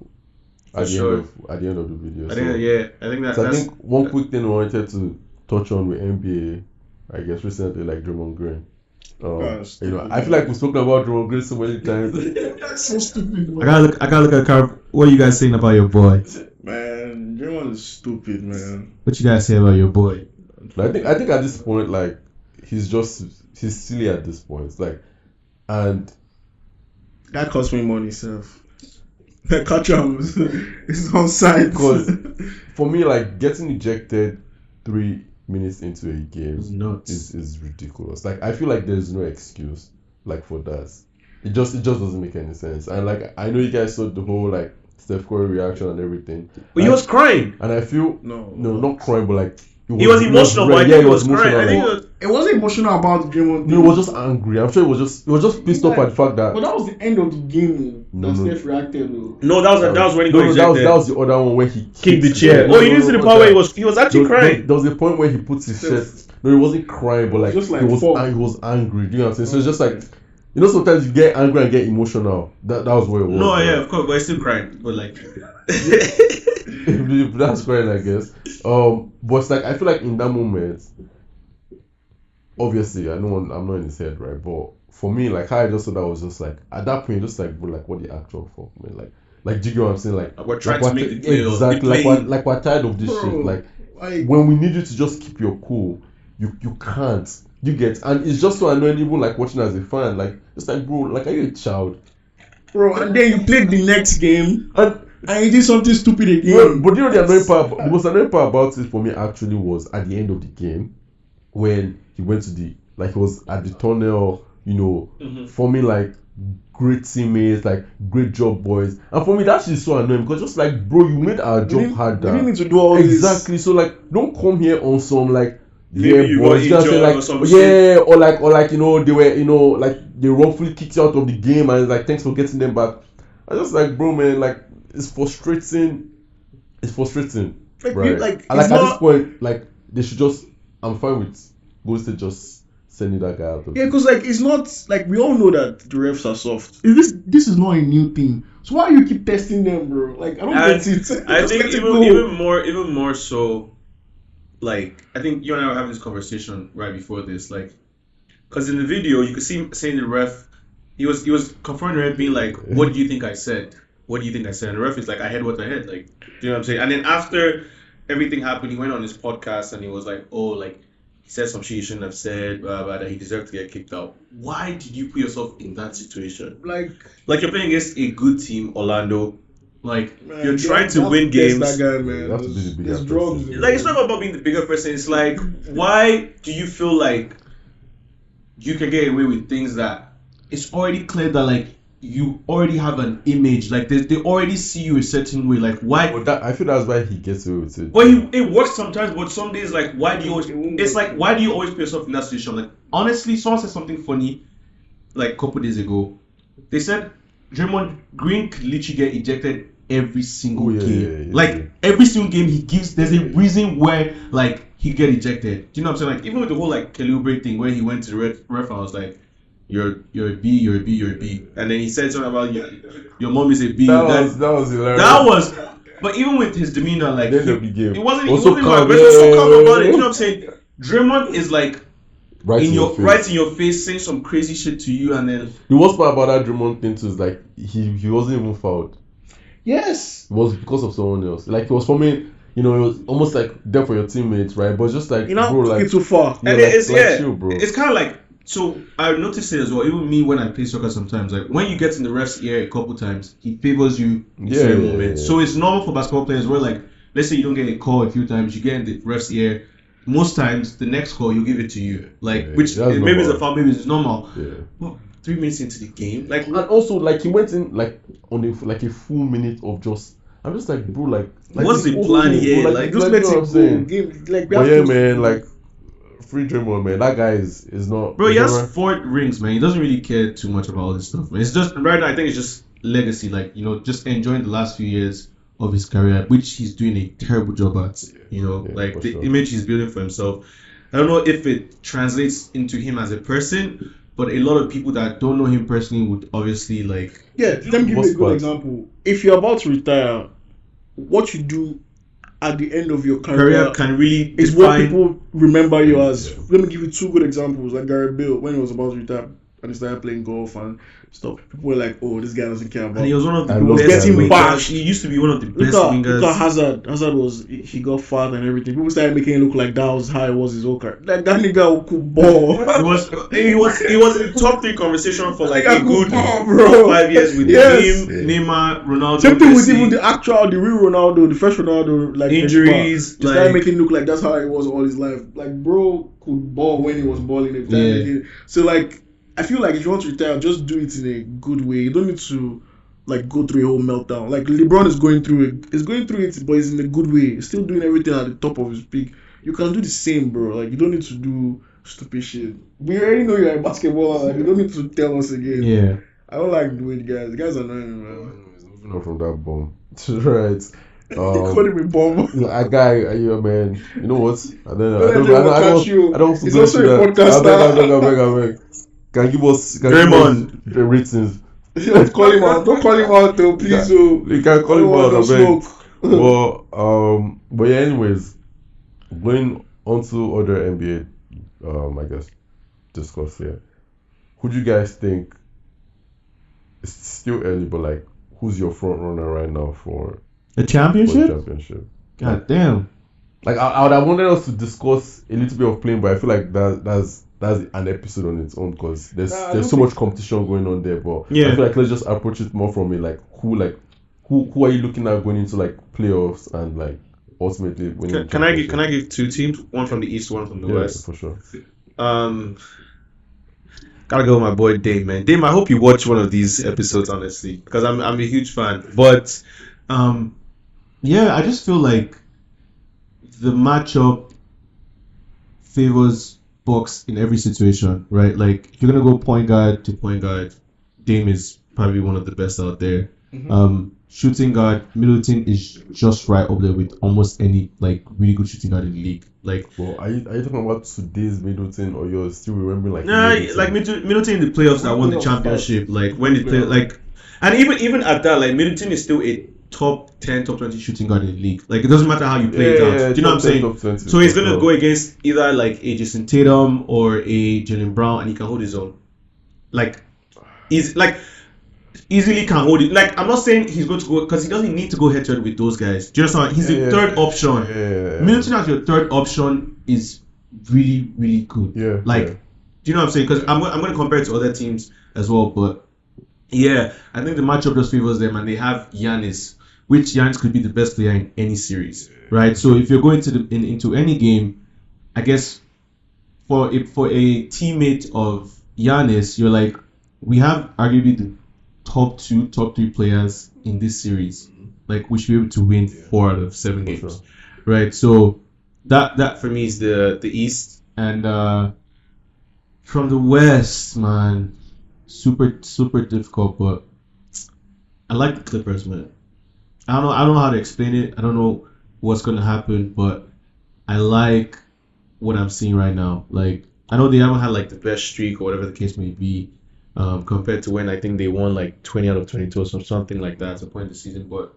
at the end of the video. I think one quick thing I wanted to touch on with NBA, I guess recently, like Draymond Green. I feel like we've spoken about Draymond Green so many times. That's so stupid, man. I gotta look at Carl. What are you guys saying about your boy? Man, Draymond is stupid, man. What you guys say about your boy? I think at this point, he's silly at this point. And that cost me money, self. Catch him is on site. Because for me, getting ejected 3 minutes into a game is ridiculous. I feel like there's no excuse for that. It just doesn't make any sense. And I know you guys saw the whole Steph Curry reaction and everything. But he was crying. And I feel no, not crying, but he was emotional. But he was crying. I think it wasn't emotional about Draymond. No, he was just angry. I'm sure he was just pissed off at the fact that. But that was the end of the game. Steph reacted. No, that was when he got ejected. That was the other one where he kicked the chair. You didn't see the part where he was actually crying. There was a point where he puts his chest. No, he wasn't crying, but he was angry. Do you know what I'm saying? So it's just sometimes you get angry and get emotional. That was where it was. No, yeah, of course, but he's still crying. But that's crying, I guess. But I feel like in that moment, obviously, I know I'm not in his head, right? But for me, how I just thought that was just at that point, just bro, what the actual fuck, man? Do you get what I'm saying? We're trying to make the play. Exactly. We're tired of this shit. When we need you to just keep your cool, you can't. You get, and it's just so annoying, even watching as a fan. Bro, are you a child? Bro, and then you played the next game and you did something stupid again. But the annoying part, the most annoying part about it for me actually was at the end of the game when he went to he was at the tunnel, forming great teammates, great job, boys. And for me, that shit is so annoying because just bro, you made our job harder. You didn't need to do all this. Exactly. So don't come here on some maybe you boys, got injured or some shit. Or they were they wrongfully kicked you out of the game and thanks for getting them back. I just bro, man, it's frustrating. It's frustrating, right? And at this point, they should just. I'm fine with Golden State just sending that guy out. Because it's not we all know that the refs are soft. This is not a new thing. So why you keep testing them, bro? I don't get it. I think even more so. I think you and I were having this conversation right before this, because in the video you could see him saying the ref, he was confronting the ref being what do you think I said? What do you think I said? And the ref is I heard what I heard, do you know what I'm saying? And then after everything happened, he went on his podcast and he was he said some shit he shouldn't have said, blah, blah, that he deserved to get kicked out. Why did you put yourself in that situation? You're playing against a good team, Orlando. Man, you're trying to win games. That guy, man. There's drugs. It's not about being the bigger person. It's why do you feel you can get away with things that it's already clear that you already have an image. They already see you a certain way. Why? I feel that's why he gets away with it. But it works sometimes. But some days, why do you always? It's why do you always put yourself in that situation? Honestly, someone said something funny, a couple days ago. They said Draymond Green could literally get ejected every single game. Every single game he gives, there's a reason where he get ejected. Do you know what I'm saying? Even with the whole Kelly Oubre thing where he went to the ref and was you're a B, you're a B, you're a B. And then he said something about your mom is a B. That was hilarious. That was, but even with his demeanor, it wasn't so calm about it. You know what I'm saying? Draymond is right in your face saying some crazy shit to you, and then the worst part about that Draymond thing too is he wasn't even fouled. Yes. It was because of someone else. He was forming, it was almost there for your teammates, right? But just bro, it's too far. And it's chill, bro. It's kind of So I noticed it as well. Even me when I play soccer sometimes, like when you get in the ref's ear a couple times, he favors you in certain moments. So it's normal for basketball players where like let's say you don't get a call a few times, you get in the ref's ear. Most times the next call you'll give it to you. Like which maybe it's a foul, maybe it's normal. Yeah. Well, 3 minutes into the game, like And also like he went in like on a full minute of just. I'm just like, bro, like what's this the whole plan game, here? bro, Like, Just you let know what I'm it saying? go. Game, like, we But have yeah, to- man, like free Draymond, man. That guy is not. bro, he he's has never- 4 rings, man. He doesn't really care too much about all this stuff, man. It's just right now. I think it's just legacy, like just enjoying the last few years of his career, which he's doing a terrible job at. Like for the sure. image he's building for himself. I don't know if it translates into him as a person, but a lot of people that don't know him personally would obviously like. Yeah, let me give you a Most good parts. example. If you're about to retire, what you do at the end of your Career can really is what define. people remember you as. Yeah. Let me give you 2 good examples. Like Gary Bill, when he was about to retire and he started playing golf and stuff, people were like, "Oh, this guy doesn't care about." And he was one of the I love best getting wingers. back. He used to be one of the Look best at wingers. Hazard. Hazard he got fat and everything. People started making it look like that was how it was his whole career. Like that nigga could ball. He was in the top 3 conversation for like Nigga a good could ball, bro. 5 years with Yes. him, Neymar, Ronaldo. Same thing with Messi. even the real Ronaldo, the first Ronaldo, like Injuries, They started like- making it look like that's how it was all his life. Like bro could ball when he was balling. Yeah. So like I feel like if you want to retire, just do it in a good way. You don't need to like go through a whole meltdown. Like LeBron is going through it. He's going through it, but he's in a good way. He's still doing everything at the top of his peak. You can do the same, bro. Like you don't need to do stupid shit. We already know you're a basketballer. Like, you don't need to tell us again. Yeah. I don't like doing guys. The guys are annoying, man. Moving on from that bomb. Right. You call him a bomb. A guy, yeah, man. You know what? I Catch you. don't. He's also a podcaster. I beg. Can give us Raymond. the ratings. Don't call him out. Don't call him out, though, please. Oh. You can call I him don't out. want I no beg. smoke. But yeah. Anyways, going on to other NBA, I guess discuss here. Who do you guys think? It's still early, but like, who's your front runner right now for A the championship? championship? God damn. Like I would have wanted us to discuss a little bit of playing, but I feel like that's an episode on its own because there's Nah, I so don't much competition going on there. But Yeah. I feel like let's just approach it more from a who are you looking at going into like playoffs and like ultimately winning? Can I give 2 teams? One from the East, one from the Yeah, West. for sure. Gotta go with my boy Dame, man. Dame, I hope you watch one of these episodes, honestly, because I'm a huge fan. But yeah, I just feel like the matchup favors Bucks in every situation, right? Like if you're gonna go point guard to point guard, Dame is probably one of the best out there. Shooting guard, Middleton is just right up there with almost any like really good shooting guard in the league. Like Well, are you talking about today's Middleton or you're still remembering like nah, Middleton? like Middleton in the playoffs that won the championship. Like when they play, like, and even at that, like Middleton is still a top 10, top 20 shooting guard in the league. Like it doesn't matter how you play it out. Do you know what I'm saying? Top 20, So he's for gonna sure. go against either like a Jason Tatum or a Jalen Brown, and he can hold his own. Like he's like easily can hold it. Like I'm not saying he's going to go because he doesn't need to go head to head with those guys. Do you understand? He's the third option. Yeah. Middleton as your third option is really, really good. Yeah. Like, yeah. do you know what I'm saying? Because I'm going to compare it to other teams as well. But yeah, I think the matchup just favors them, and they have Giannis, which Giannis could be the best player in any series, right? So if you're going to into any game, I guess for a teammate of Giannis, you're like, we have arguably the top 2, top 3 players in this series. Like we should be able to win 4 out of 7 games, sure. right? So that for me is the East, and from the West, man, super difficult. But I like the Clippers, man. I don't know how to explain it. I don't know what's gonna happen, but I like what I'm seeing right now. Like I know they haven't had like the best streak or whatever the case may be, compared to when I think they won like 20 out of 22 or something like that at a point in the season. But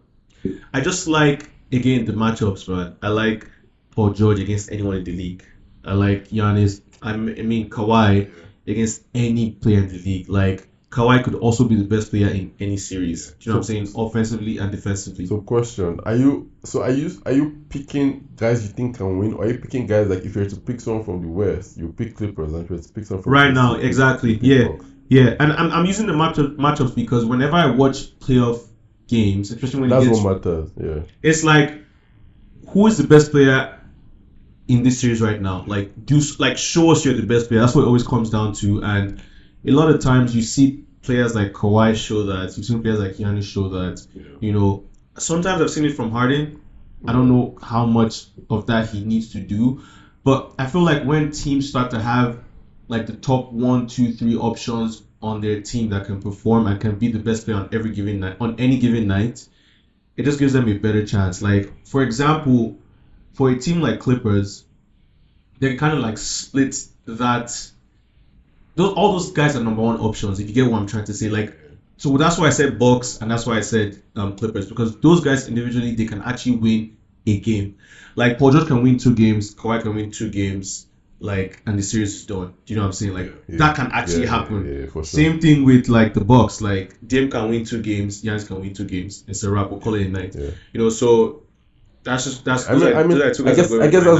I just like again the matchups, man. I like Paul George against anyone in the league. I like Giannis. I mean Kawhi against any player in the league. Like Kawhi could also be the best player in any series. Do you know what I'm saying? Offensively and defensively. So question: Are you picking guys you think can win, or are you picking guys like if you're to pick someone from the West, you pick Clippers, and if you're to pick someone from Right the now, East, you exactly. pick Yeah. Bucks? Yeah, and I'm using the matchups because whenever I watch playoff games, especially when That's it gets, what matters. Yeah. it's like who is the best player in this series right now? Like show us you're the best player. That's what it always comes down to. And a lot of times you see players like Kawhi show that. You've seen players like Giannis show that. Yeah. You know, sometimes I've seen it from Harden. I don't know how much of that he needs to do, but I feel like when teams start to have like the top 1, 2, 3 options on their team that can perform and can be the best player on every given night, on any given night, it just gives them a better chance. Like for example, for a team like Clippers, they kind of like split that. All those guys are number 1 options. If you get what I'm trying to say, like, so that's why I said Bucks and that's why I said Clippers, because those guys individually they can actually win a game. Like Paul George can win 2 games, Kawhi can win 2 games, like, and the series is done. Do you know what I'm saying? Like that can actually happen. Yeah, for sure. Same thing with like the Bucks. Like Dame can win 2 games, Giannis can win 2 games. It's a wrap. We'll call it a night. Yeah. You know, so that's I guess that's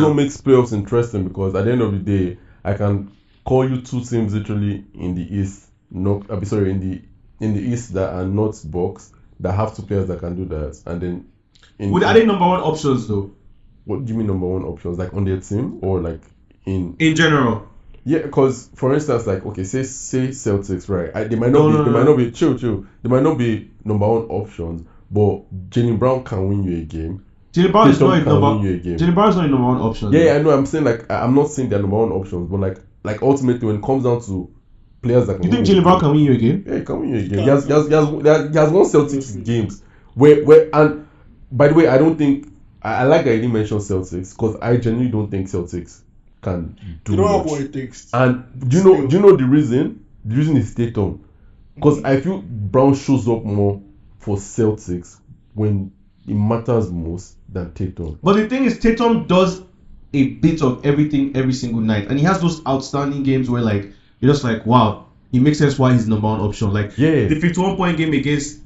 what makes playoffs interesting, because at the end of the day, I can call you 2 teams literally in the East, in the East that are not Bucks, that have 2 players that can do that, and then are they number 1 options though? What do you mean number 1 options? Like on their team or like in general? Yeah, because for instance, like okay, say Celtics, right? They might not be number 1 options, but Jaylen Brown can win you a game. Jaylen Brown is not a number. Win you a game. Jaylen Brown is not a number 1 option. Yeah, I know. I'm saying like I'm not saying they're number 1 options, but like ultimately when it comes down to players that can. You think Jaylen Brown can win you a game? Yeah, he can win you a game. He has won Celtics games where and by the way, I don't think I like that you didn't mention Celtics, because I genuinely don't think Celtics can do You don't have much. what it takes. And do you know the reason? The reason is Tatum. Because I feel Brown shows up more for Celtics when it matters most than Tatum. But the thing is, Tatum does a bit of everything every single night, and he has those outstanding games where like you're just like, wow, it makes sense why he's number 1 option. Like Yeah. the 51-point game against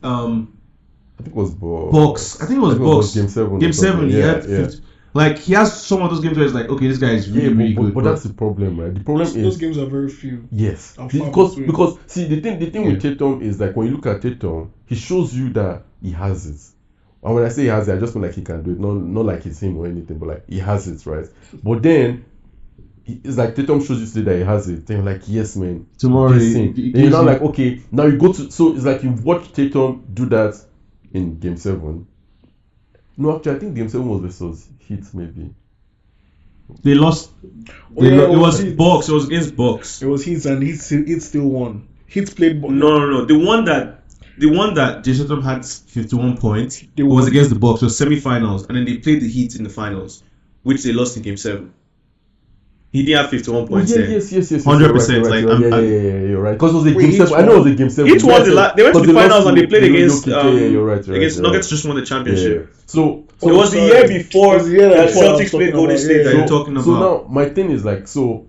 I think it was Bucks. I think it was Bucks. Game 7. Game 7. He had 50. 50. Like he has some of those games where it's like, okay, this guy is really, really good. But that's the problem, right? The problem Those is games are very few. yes, And far because between. see the thing with Tatum is like when you look at Tatum, he shows you that he has it. And when I say he has it, I just mean like he can do it, not like it's him or anything, but like he has it, right? But then it's like Tatum shows you today that he has it. Then you're like, yes, man. Tomorrow, this thing. Then you're now like, okay, now you go to. So it's like you watch Tatum do that in Game 7. No, actually, I think Game 7 was versus Heat, maybe. They lost. It was Bucks. It was against Bucks. It was Heat, and Heat still won. Heat played. No. The one that Jason Tatum had 51 points They was won. against the Bucks. It was semifinals, and then they played the Heat in the finals, which they lost in Game 7. He didn't have 51 points there. Yes. 100%. Right. Like, You're right. Because it was a Wait, Game 7. I know it was a Game 7. Each won they went to the finals and they played against you're right. against Nuggets. Just won the championship. So It was the year before It was the year that that I was Celtics played talking Golden about, State yeah. that you're talking about. So now my thing is like, so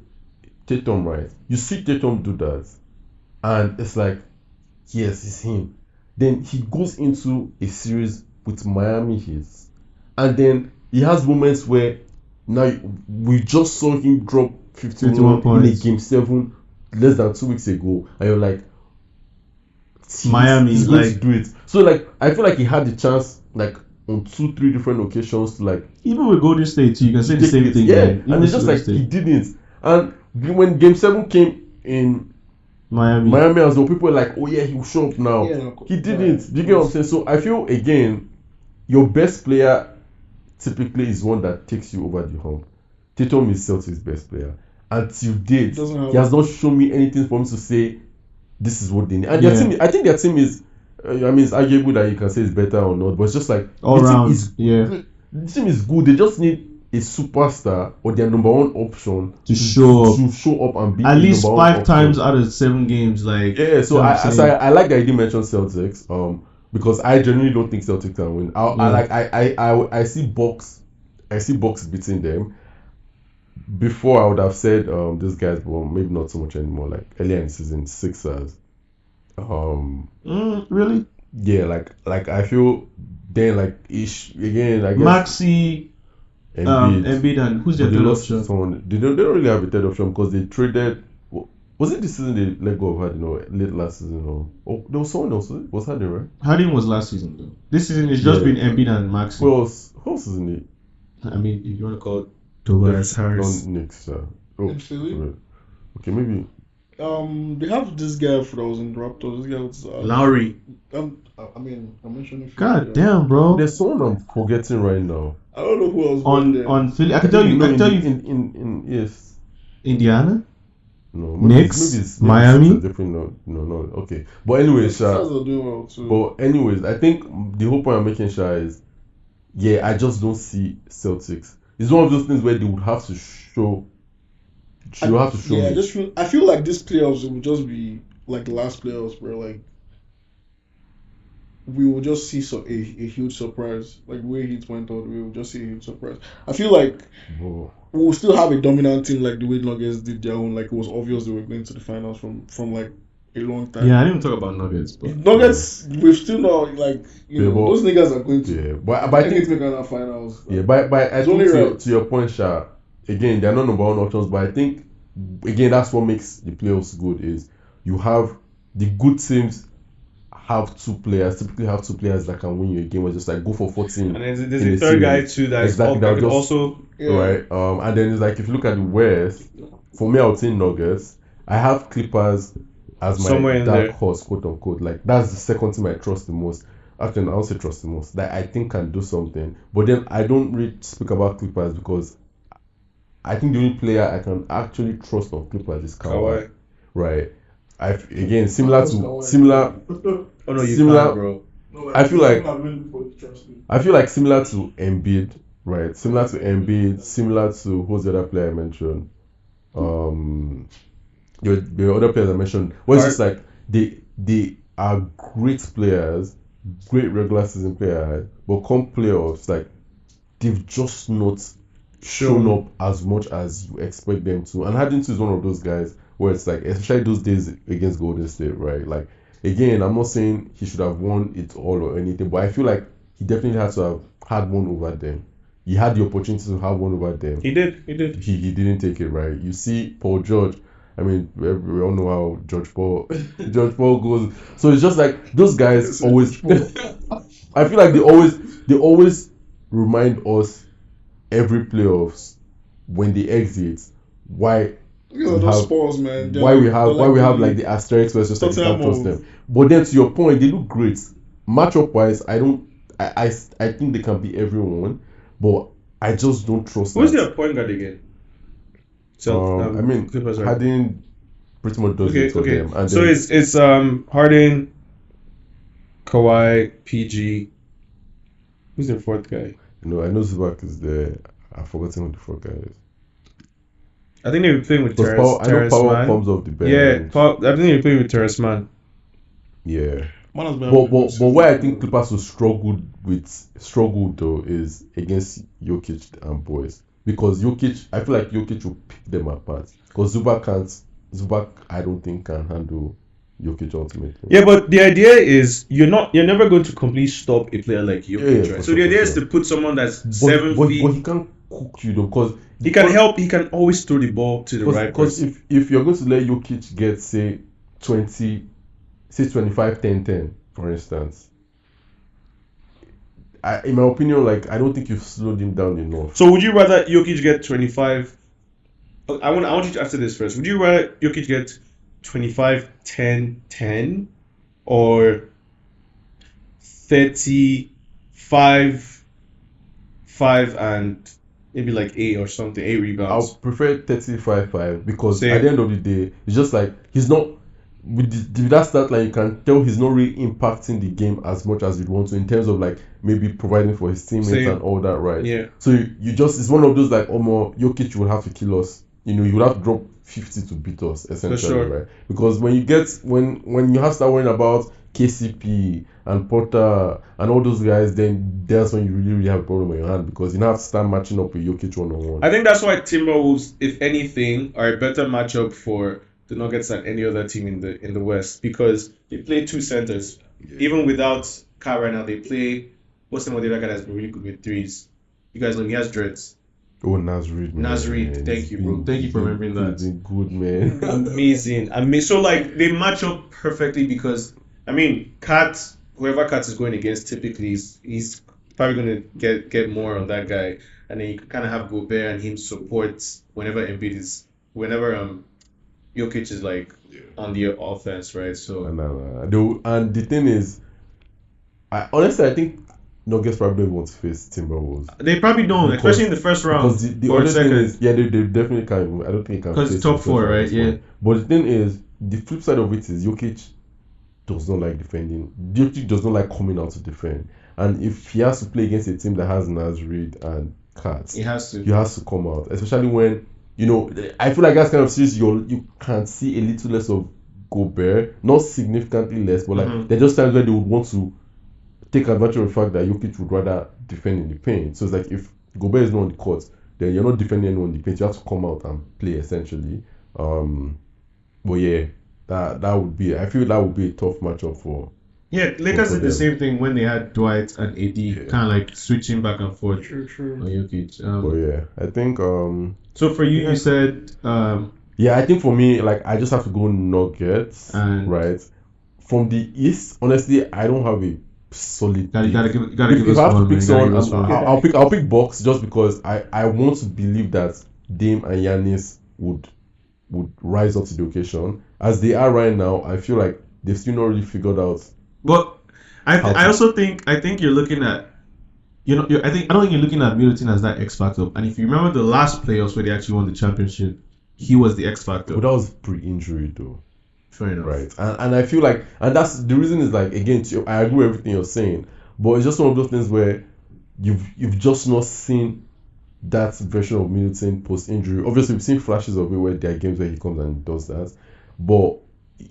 Tatum, right? You see Tatum do that, and it's like, yes, it's him. Then he goes into a series with Miami Heat, and then he has moments where now we just saw him drop 51 points in a Game 7 less than 2 weeks ago, and you're like, Miami, he's going like- to do it. So like I feel like he had the chance like on 2-3 different occasions to like Even with Golden State too, you can say the same thing. yeah, man. Even and it's just Golden like State. he didn't. And when Game 7 came in Miami. as well, people were like, oh yeah, he will show up now. Yeah, He didn't. Do you get what I'm saying? So I feel again, your best player typically is one that takes you over the hump. Tatum is Celtics' best player. Until date, Doesn't have- he has not shown me anything for me to say this is what they need. And Yeah. their team, I think their team is. It's arguable that you can say it's better or not, but it's just like All the team round. is Yeah. the team is good. They just need a superstar or their number 1 option To show up. and be At the least number 1 5 option. times out of 7 games, like Yeah, so you know what I'm saying? I like that you didn't mention Celtics, because I genuinely don't think Celtics can win. I see Bucks beating them. Before I would have said these guys, but maybe not so much anymore. Like earlier in the season, Sixers. Really? Yeah, like I feel then like ish again. I guess Maxi, Embiid, Embiid, and who's but their they third lost option? someone. They don't really have a third option because they traded. Was it this season they let go of Harden or late last season or there was someone else? Was Harden, right? Harden was last season though. This season it's just Yeah. been Embiid and Maxi. Who else is in it? I mean, if you want to call it Tobias Harris. Non Knicks. Oh, In Philly? right. Okay, maybe. They have this guy that was in Raptors. This guy was Lowry. I mean, I'm mentioning. God damn, bro. There's someone I'm forgetting right now. I don't know who else went there. On Philly, I can tell you. No, I can tell you. in yes. Indiana. No, Knicks? maybe Miami? it's different. No. Okay, but anyways, Stars are doing well too. But anyways, I think the whole point I'm making, Sha, is I just don't see Celtics. It's one of those things where they would have to show. She will have to show Yeah, me. I feel like this playoffs will just be like the last playoffs where like we will just see a huge surprise. Like where Heat went out, we will just see a huge surprise. I feel like But we will still have a dominant team like the way Nuggets did their own. Like it was obvious they were going to the finals from like a long time. Yeah, I didn't talk about Nuggets, but Nuggets, we've still not like Yeah, but- those niggas are going to. yeah, but I think make another finals. but I It's think only right. to your point, Sha, again they're not number one options, but I think again that's what makes the playoffs good is you have the good teams typically have two players that can win you a game or just like go for 14. And there's in a the third guy series. too that's Exactly, that that could just- also Yeah. Right. And then it's like if you look at the West, for me I would say Nuggets. I have Clippers as my Somewhere in dark there. horse, quote unquote. Like that's the second team I trust the most. Actually, I don't say trust the most. That I think can do something. But then I don't really speak about Clippers because I think the only player I can actually trust on Clippers is Kawhi. Kawhi. Right. Again similar to Kawhi. similar. Oh no, you Similar- can't, bro. I feel like similar to Embiid, right? Similar to Embiid, similar to who's the other player I mentioned? The other players I mentioned. Well, it's just like they are great players, great regular season players, but come playoffs, like they've just not shown up as much as you expect them to. And Harden is one of those guys where it's like, especially those days against Golden State, right? Like, again, I'm not saying he should have won it all or anything, but I feel like he definitely had to have had one over them. He had the opportunity to have one over them. He did. He didn't take it, right? You see Paul George. I mean, we all know how George Paul goes. So it's just like those guys always. I feel like they always remind us every playoffs when they exit why Those have- Spurs, man. we have like the asterisks where it's just like you can't trust them. But then to your point, they look great. Matchup wise, I think they can beat everyone, but I just don't trust Who's that. their point guard again? So I mean, Clippers, right? Harden pretty much does it for them. And So then, it's Harden, Kawhi, PG. Who's their fourth guy? I know Zubac is there. I've forgotten who the fourth guy is. I think they were playing with Because I know Terrence Power Mann. comes off the bench. Yeah, I think they were playing with Terrence Mann. Yeah. Man has been But where I think Clippers will struggle though is against Jokic and boys, because Jokic, I feel like Jokic will pick them apart because Zubac I don't think can handle Jokic ultimately. Yeah, but the idea is you're never going to completely stop a player like Jokic, Yeah, right? for So sure, the idea for is sure. to put someone that's But 7 feet. he can't cook you though, because He can help. He can always throw the ball to the right Because person. if you're going to let Jokic get say 25 10 for instance, in my opinion, like I don't think you've slowed him down enough. So would you rather Jokic get 25? I want you to answer this first. Would you rather Jokic get 25, 10, 10, or 35, 5 and maybe like 8 or something, 8 I'll rebounds? prefer 35-5 because Same. at the end of the day, it's just like he's not with that stat line. You can tell he's not really impacting the game as much as you'd want to in terms of like maybe providing for his teammates Same. and all that, right? Yeah. So you just it's one of those like Jokic will have to kill us. You would have to drop 50 to beat us essentially, sure. right? Because when you have to start worrying about KCP and Porter and all those guys, then that's when you really have a problem on your hand because you now have to start matching up with Jokic one-on-one. I think that's why Timberwolves, if anything, are a better matchup for the Nuggets than any other team in the West because they play two centers. Even without Kat right now, they play. What's the name of the other guy that's been really good with threes? You guys know he has dreads. Oh, Naz Reid, man. Naz Reid, thank you, bro. Thank you for remembering that. He's been good, man. Amazing. So like they match up perfectly because I mean, whoever Kat is going against, typically he's probably gonna get more on that guy, and then you kind of have Gobert and him support whenever Jokic is like on the offense, right? So And the thing is, I think Nuggets probably want to face Timberwolves. they probably don't, Because- especially in the first round. Because the or other thing second. is, they definitely can't. I don't think he can. Because face top the first four, round right? this Yeah. one. But the thing is, the flip side of it is Jokic does not like defending. Jokic does not like coming out to defend. And if he has to play against a team that has Naz Reid and Kat, He has to. he has to come out. Especially when, I feel like that's kind of series you can see a little less of Gobert. Not significantly less, but like Mhm. there are just times where they would want to take advantage of the fact that Jokic would rather defend in the paint. So it's like if Gobert is not on the court, then you're not defending anyone in the paint. You have to come out and play essentially. But yeah, that would be. I feel that would be a tough matchup for. Yeah, Lakers for did the them. same thing when they had Dwight and AD, Yeah. kind of like switching back and forth True. on Jokic. But yeah, I think. So for you, you said Yeah, I think for me, like I just have to go Nuggets, And- right? From the East, honestly, I don't have a solid. you gotta pick. give If I have to one. pick man. You gotta someone, give us one. I'll pick Bucks just because I want to believe that Dame and Giannis would rise up to the occasion. As they are right now, I feel like they've still not really figured out. But How to- I also think you're looking at I don't think you're looking at Middleton as that X factor. And if you remember the last playoffs where they actually won the championship, he was the X factor. But that was pre-injury though, Fair enough. right? And I feel like, and that's the reason is like again, I agree with everything you're saying, but it's just one of those things where you've just not seen that version of Middleton post-injury. Obviously, we've seen flashes of it where there are games where he comes and does that, but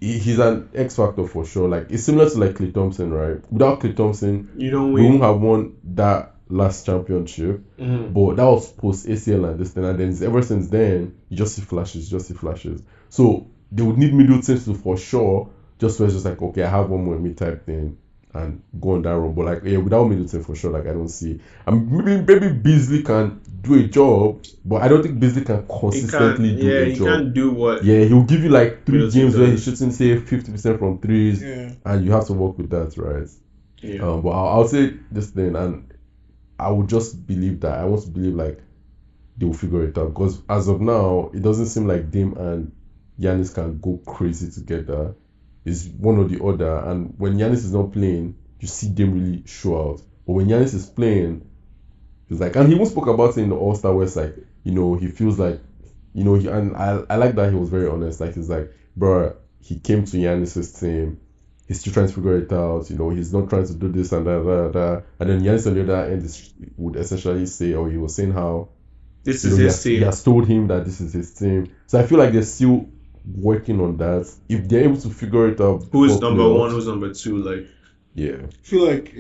he's an X factor for sure. Like it's similar to like Klay Thompson, right? Without Klay Thompson, You don't we win. won't have won that last championship. Mhm. But that was post ACL and this thing, and then ever since then, you just see flashes. So they would need Middleton to for sure. Just where it's just like, okay, I have one more in me type thing, and go on that run. But like, yeah, without Middleton for sure, like I don't see. Maybe Beasley can do a job, but I don't think Beasley can consistently do a he job. can't do what. Yeah, he'll give you like 3 Middleton games where he's does. shooting say 50% from threes, Yeah. and you have to work with that, right? Yeah. But I'll say this thing, and I would just believe that. I want to believe like they will figure it out because as of now, it doesn't seem like Dame and Giannis can go crazy together. It's one or the other, and when Giannis is not playing, you see Dame really show out. But when Giannis is playing, it's like, and he even spoke about it in the All Star West, like he feels like, and I like that he was very honest. Like he's like, bro, he came to Giannis's team. He's still trying to figure it out. He's not trying to do this and that. And then Giannis on the other end would essentially say, or he was saying how This is his he team. has told him that this is his team. So I feel like they're still working on that. If they're able to figure it out, Who's before number playoffs, one? Who's number two? Like, Yeah, I feel like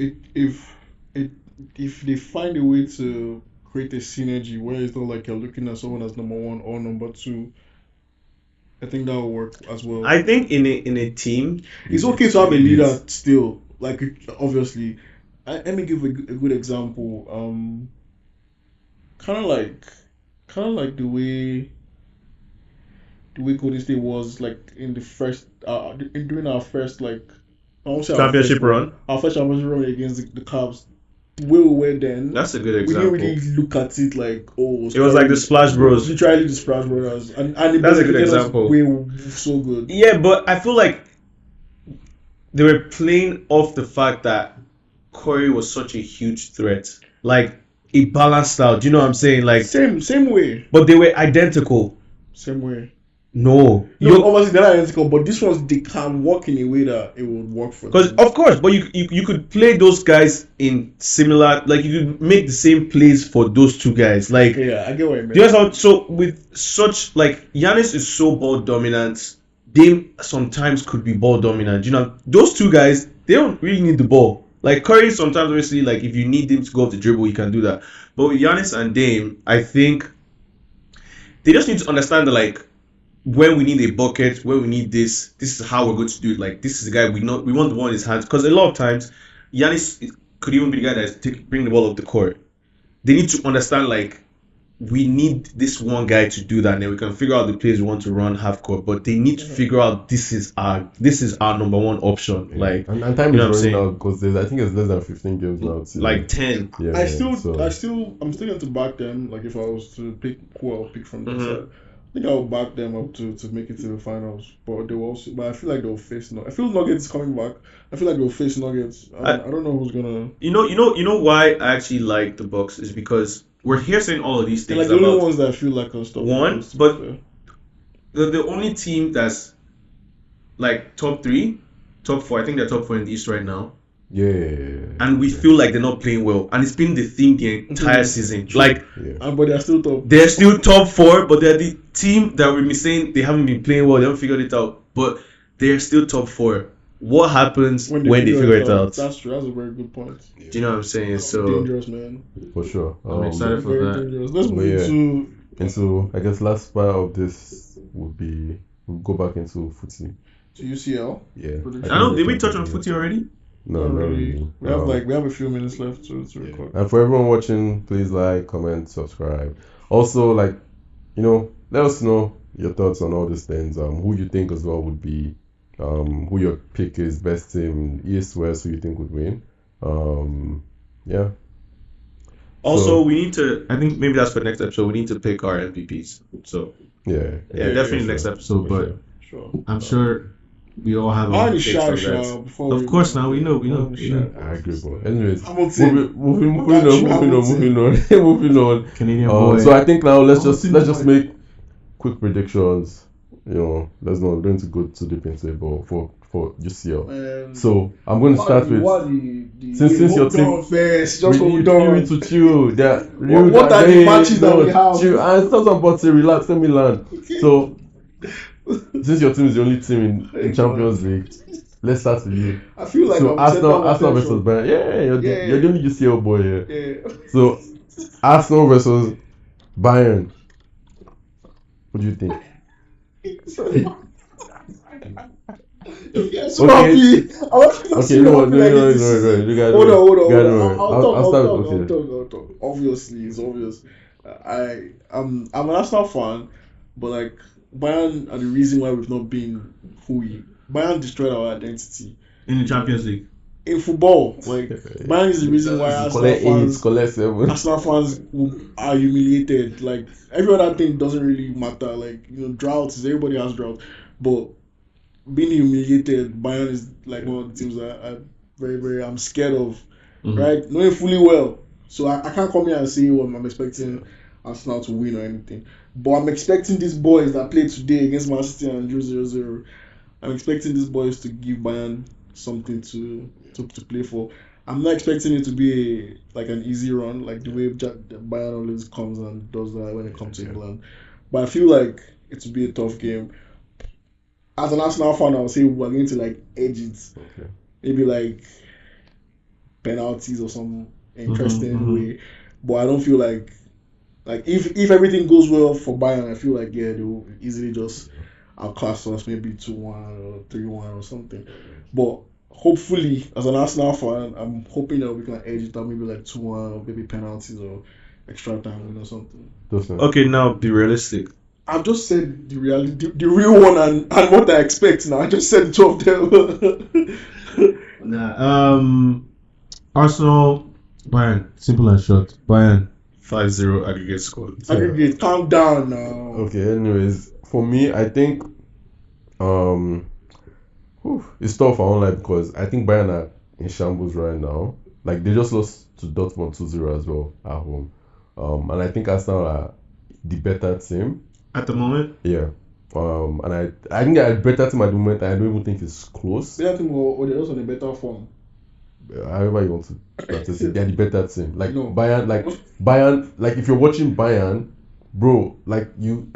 if they find a way to create a synergy where it's not like you're looking at someone as number one or number two, I think that will work as well. I think in a team, It's okay to have a leader still. Like obviously, let me give a good example. Kind of like the way Golden State was like in the first during our first like I won't say championship run. our first championship run against the Cavs. Where we were then, That's a good we didn't example. really look at it like It was like the Splash Bros. Literally the Splash Bros. And it That's a good made us example. so good. Yeah, but I feel like they were playing off the fact that Curry was such a huge threat. Like a balanced style. Do you know what I'm saying? Like, Same way. but they were identical. Same way. No, No, obviously they're not identical, but this ones they can work in a way that it would work for because them. of course, but you could play those guys in similar. Like you could make the same plays for those two guys. Like, Yeah, I get what you mean. do you understand? So with such like Giannis is so ball dominant. Dame sometimes could be ball dominant. You know, those two guys they don't really need the ball. Like Curry sometimes obviously like if you need him to go off the dribble, he can do that. But with Giannis and Dame, I think they just need to understand that like when we need a bucket, when we need this is how we're going to do it. Like, this is the guy we want the ball in his hands. Because a lot of times, Giannis could even be the guy that's bring the ball up the court. They need to understand, like, we need this one guy to do that, and then we can figure out the plays we want to run half court. But they need to figure out this is our number one option. Yeah. Like, and time you know is what I'm running out because I think it's less than 15 games now. Too. like 10. Yeah, I'm still so- going to back them. Like, if I was to pick who I'll pick from this Mhm. side, I think I'll back them up to make it to the finals. But they will also, but I feel like they'll face I feel Nuggets coming back. I feel like they'll face Nuggets. I don't know who's gonna. You know why I actually like the Bucks is because we're here saying all of these They're things like the only about ones that I feel like unstoppable. One, to be but- fair. the only team that's like top 3, top 4. I think they're top 4 in the East right now. Yeah. And we feel like they're not playing well, and it's been the theme the entire season. Like, Yeah. But they're still top. they're still top 4, but they're the team that we've been saying they haven't been playing well. They haven't figured it out, but they're still top 4. What happens when they figure it out? That's true. That's a very good point. Do you know what I'm saying? So Dangerous, man. For sure. I'm excited for Very that. dangerous. Let's But move yeah. into And so I guess last part of this would be we'll go back into footy. UCL. Yeah. Prediction. I don't. Did we touch on footy already? No, Not not really. really. We have a few minutes left to record. And for everyone watching, please like, comment, subscribe. Also, like, let us know your thoughts on all these things. Who you think as well would be, who your pick is, best team, East, West, who you think would win. Yeah. Also, So- we need to. I think maybe that's for next episode. We need to pick our MVPs. So Yeah. definitely for next sure. episode. For But sure. Sure. I'm sure we all have I our already takes on shot that. before. Of course, now we know. I agree, bro. Anyways, Hamilton. moving Got you, on, Hamilton. moving on. Canadian boy. So I think now let's just Hamilton boy. make quick predictions. Let's not going to go too deep into it, but for UCL. So I'm going to start with since your team first, just we hold need on. you to chill. What are the matches that we have? Chill. And stop about to relax. Let me land. Okay. So since your team is the only team in Champions League, let's start with you. I feel like So I'm Arsenal versus Bayern. Yeah, you're the only UCL boy here. Yeah. So Arsenal versus Bayern. What do you think? Yeah, so happy. I want to Okay, see you know how what? No, happy I no, get this no, season. you guys Hold know. on. You guys know. I'll start. I'll talk. Obviously, it's obvious. I'm an Arsenal fan, but like Bayern are the reason why we've not been who we. Bayern destroyed our identity in the Champions League. in football. Like Bayern is the reason why Collect 8, collect 7. Arsenal fans are humiliated. Like every other thing doesn't really matter. Like droughts. Everybody has drought, but being humiliated, Bayern is like one of the teams that I'm scared of. Mhm. Right, knowing fully well. So I can't come here and say I'm expecting Arsenal to win or anything. But I'm expecting these boys that played today against Man City and drew 0-0. I'm expecting these boys to give Bayern something to play for. I'm not expecting it to be an easy run, like the way Bayern always comes and does that when it comes to England. But I feel like it will be a tough game. As an Arsenal fan, I'll say we're going to edge it. Okay. Maybe penalties or some interesting Mhm. way. But I don't feel like if everything goes well for Bayern, I feel like they will easily just outclass us, maybe 2-1 or 3-1 or something. But hopefully, as an Arsenal fan, I'm hoping that we can edge it out, maybe 2-1 or maybe penalties or extra time or something. okay, now be realistic. I've just said the reality, the real one, and what I expect now. I just said two of them. Arsenal, Bayern. Simple and short. Bayern. 5-0 aggregate score. Aggregate, calm down now. Okay, anyways, for me, I think it's tough, I won't lie, because I think Bayern are in shambles right now. Like, they just lost to Dortmund 2-0 as well at home. And I think Arsenal are the better team. At the moment, Yeah. And I think they're a better team at the moment, and I don't even think it's close. The other thing, or they're also in a better form. However you want to practice it, they're the better team. Like No. Bayern, like if you're watching Bayern, bro, like you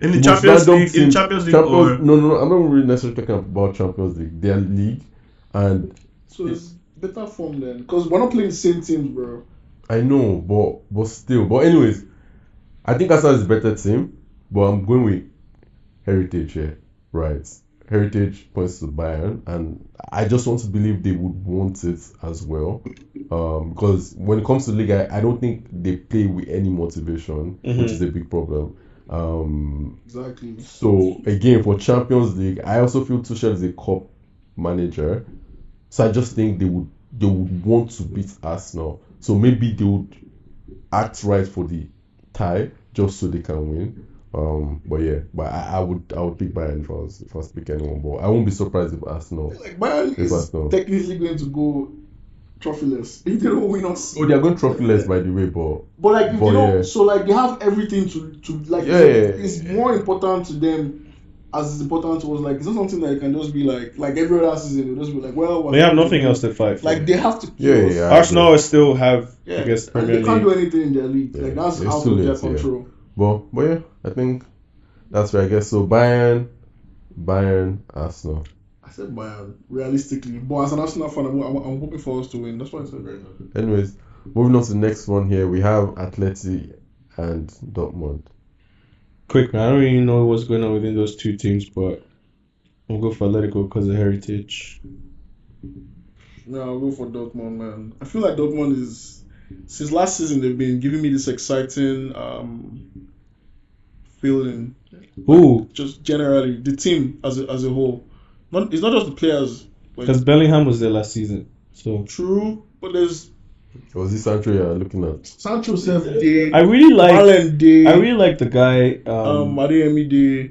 In the most Champions random League, team- or no, I'm not really necessarily talking about Champions League. Their league, and So it's better form then. Because we're not playing the same teams, bro. I know, but still. But anyways, I think Arsenal is a better team, but I'm going with Heritage here, right? Heritage points to Bayern, and I just want to believe they would want it as well. Because when it comes to league, I don't think they play with any motivation, which is a big problem. Exactly. So again, for Champions League, I also feel Tuchel is a cup manager, so I just think they would want to beat Arsenal. So maybe they would act right for the tie just so they can win. But I would pick Bayern if I was picking anyone. But I won't be surprised if Arsenal. Like Bayern If is Arsenal. technically going to go trophyless if they don't win us. Oh, they are going trophyless by the way, But like if But they don't, yeah. so like they have everything to like. Yeah, it's more important to them as it's important to us. Like it's not something that can just be like every other season. They'll just be like, well, They have nothing else to fight for. Like they have to. Yeah, kill us. yeah. Arsenal still have, Yeah, I guess, and Premier they can't do League. anything in their league. Yeah, Like that's it's out too of their late, yeah. control. but yeah, I think that's where I guess. So Bayern, Arsenal. I said Bayern realistically, but as an Arsenal fan, I'm hoping for us to win. That's why I said Bayern. Anyways, moving on to the next one here, we have Atleti and Dortmund. Quick, man. I don't really know what's going on within those two teams, but I'll go for Atletico because of heritage. No, I'll go for Dortmund, man. I feel like Dortmund is since last season they've been giving me this exciting feeling. Who? Just generally the team as a whole. It's not just the players. But Because Bellingham was there last season. So true, but there's Was this Sancho you're looking at? Sancho Self Day, I really like Allen Day, I really like the guy Adeyemi Day.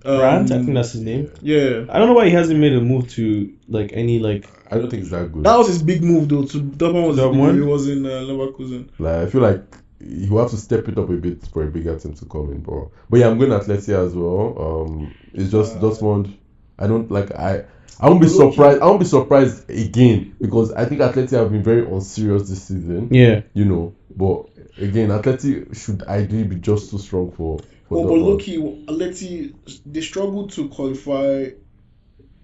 Brandt, I think that's his name. Yeah. I don't know why he hasn't made a move to like any like I don't think it's that good. That was his big move though. To Dortmund was Dortmund? he was in Leverkusen. Like I feel like he will have to step it up a bit for a bigger team to come in, but yeah, I'm going Atleti as well. It's just Dortmund. I don't like I won't be surprised. I won't be surprised again because I think Atleti have been very unserious this season. yeah. You know, but again, Atleti should ideally be just too strong for But Dortmund. look-key, Atleti, they struggled to qualify.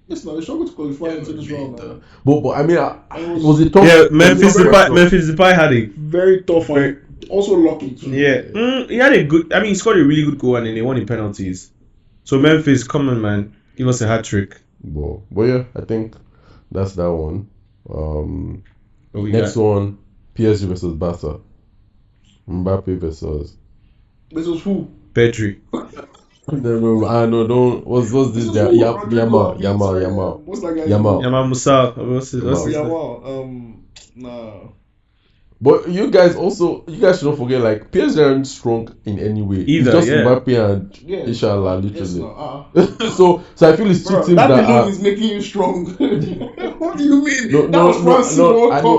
Yes, no, they struggled to qualify into this round. Man. But I mean, It it was a tough. Yeah, Memphis very Depay, tough. Memphis Depay had a Very tough and also lucky too. yeah. He had a good. I mean, he scored a really good goal and then they won in penalties. So Memphis, come on, man, give us a hat trick. But yeah, I think that's that one. What we Next got? one, PSG versus Barca. Mbappe versus. This was who? Pedri. No, I know. Don't. What's this? This was Yeah, who? Rodrigo, Yamal. What's that guy? Yamal. Yamal Musa. What's his name? Yamal. Nah. But you guys should not forget, like PSG aren't strong in any way. Either, it's just yeah. Mbappe and Yeah. Inshallah, Yes, literally. no. so I feel it's two Bro, teams that that alone are. is making you strong. What do you mean? No, That was France's World I know,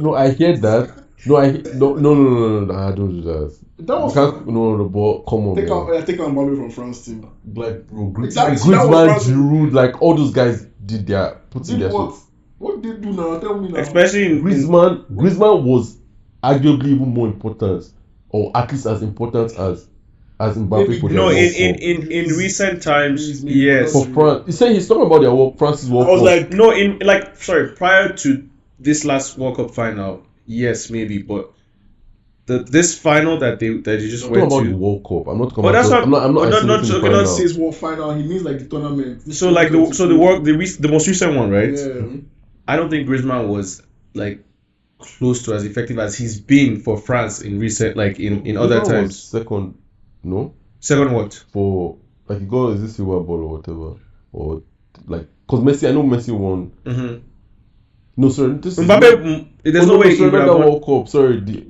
Cup, I hear that. No, I don't do that. That was You can't, no, but come on, take man. out Mbappe from France team. Like, bro, Exactly, like so that was Griezmann, France. Giroud, like all those guys did put in Did their what? shit. What did they do now? Tell me now. Especially in Griezmann was arguably even more important, or at least as important as Mbappe Maybe for their no, World in Cup. recent times, He's- yes. For France, he said he's talking about their France's World I was Cup. like, No, prior to this last World Cup final, yes, maybe, but this final that they just I'm talking went about the to. World Cup. I'm not talking But about. that's what- I'm not but not isolating the okay, not final. he says World Final. He means like the tournament. This So like the 2022. the most recent one, right? Yeah. I don't think Griezmann was like close to as effective as he's been for France in recent, like in other Griezmann was times. second, no, Second what? for like he got is this silver ball or whatever, or like because Messi. I know Messi won. Mm-hmm. No, sorry, this is Mbappe, there's no way he sorry, would not have that won. World Cup. Sorry, the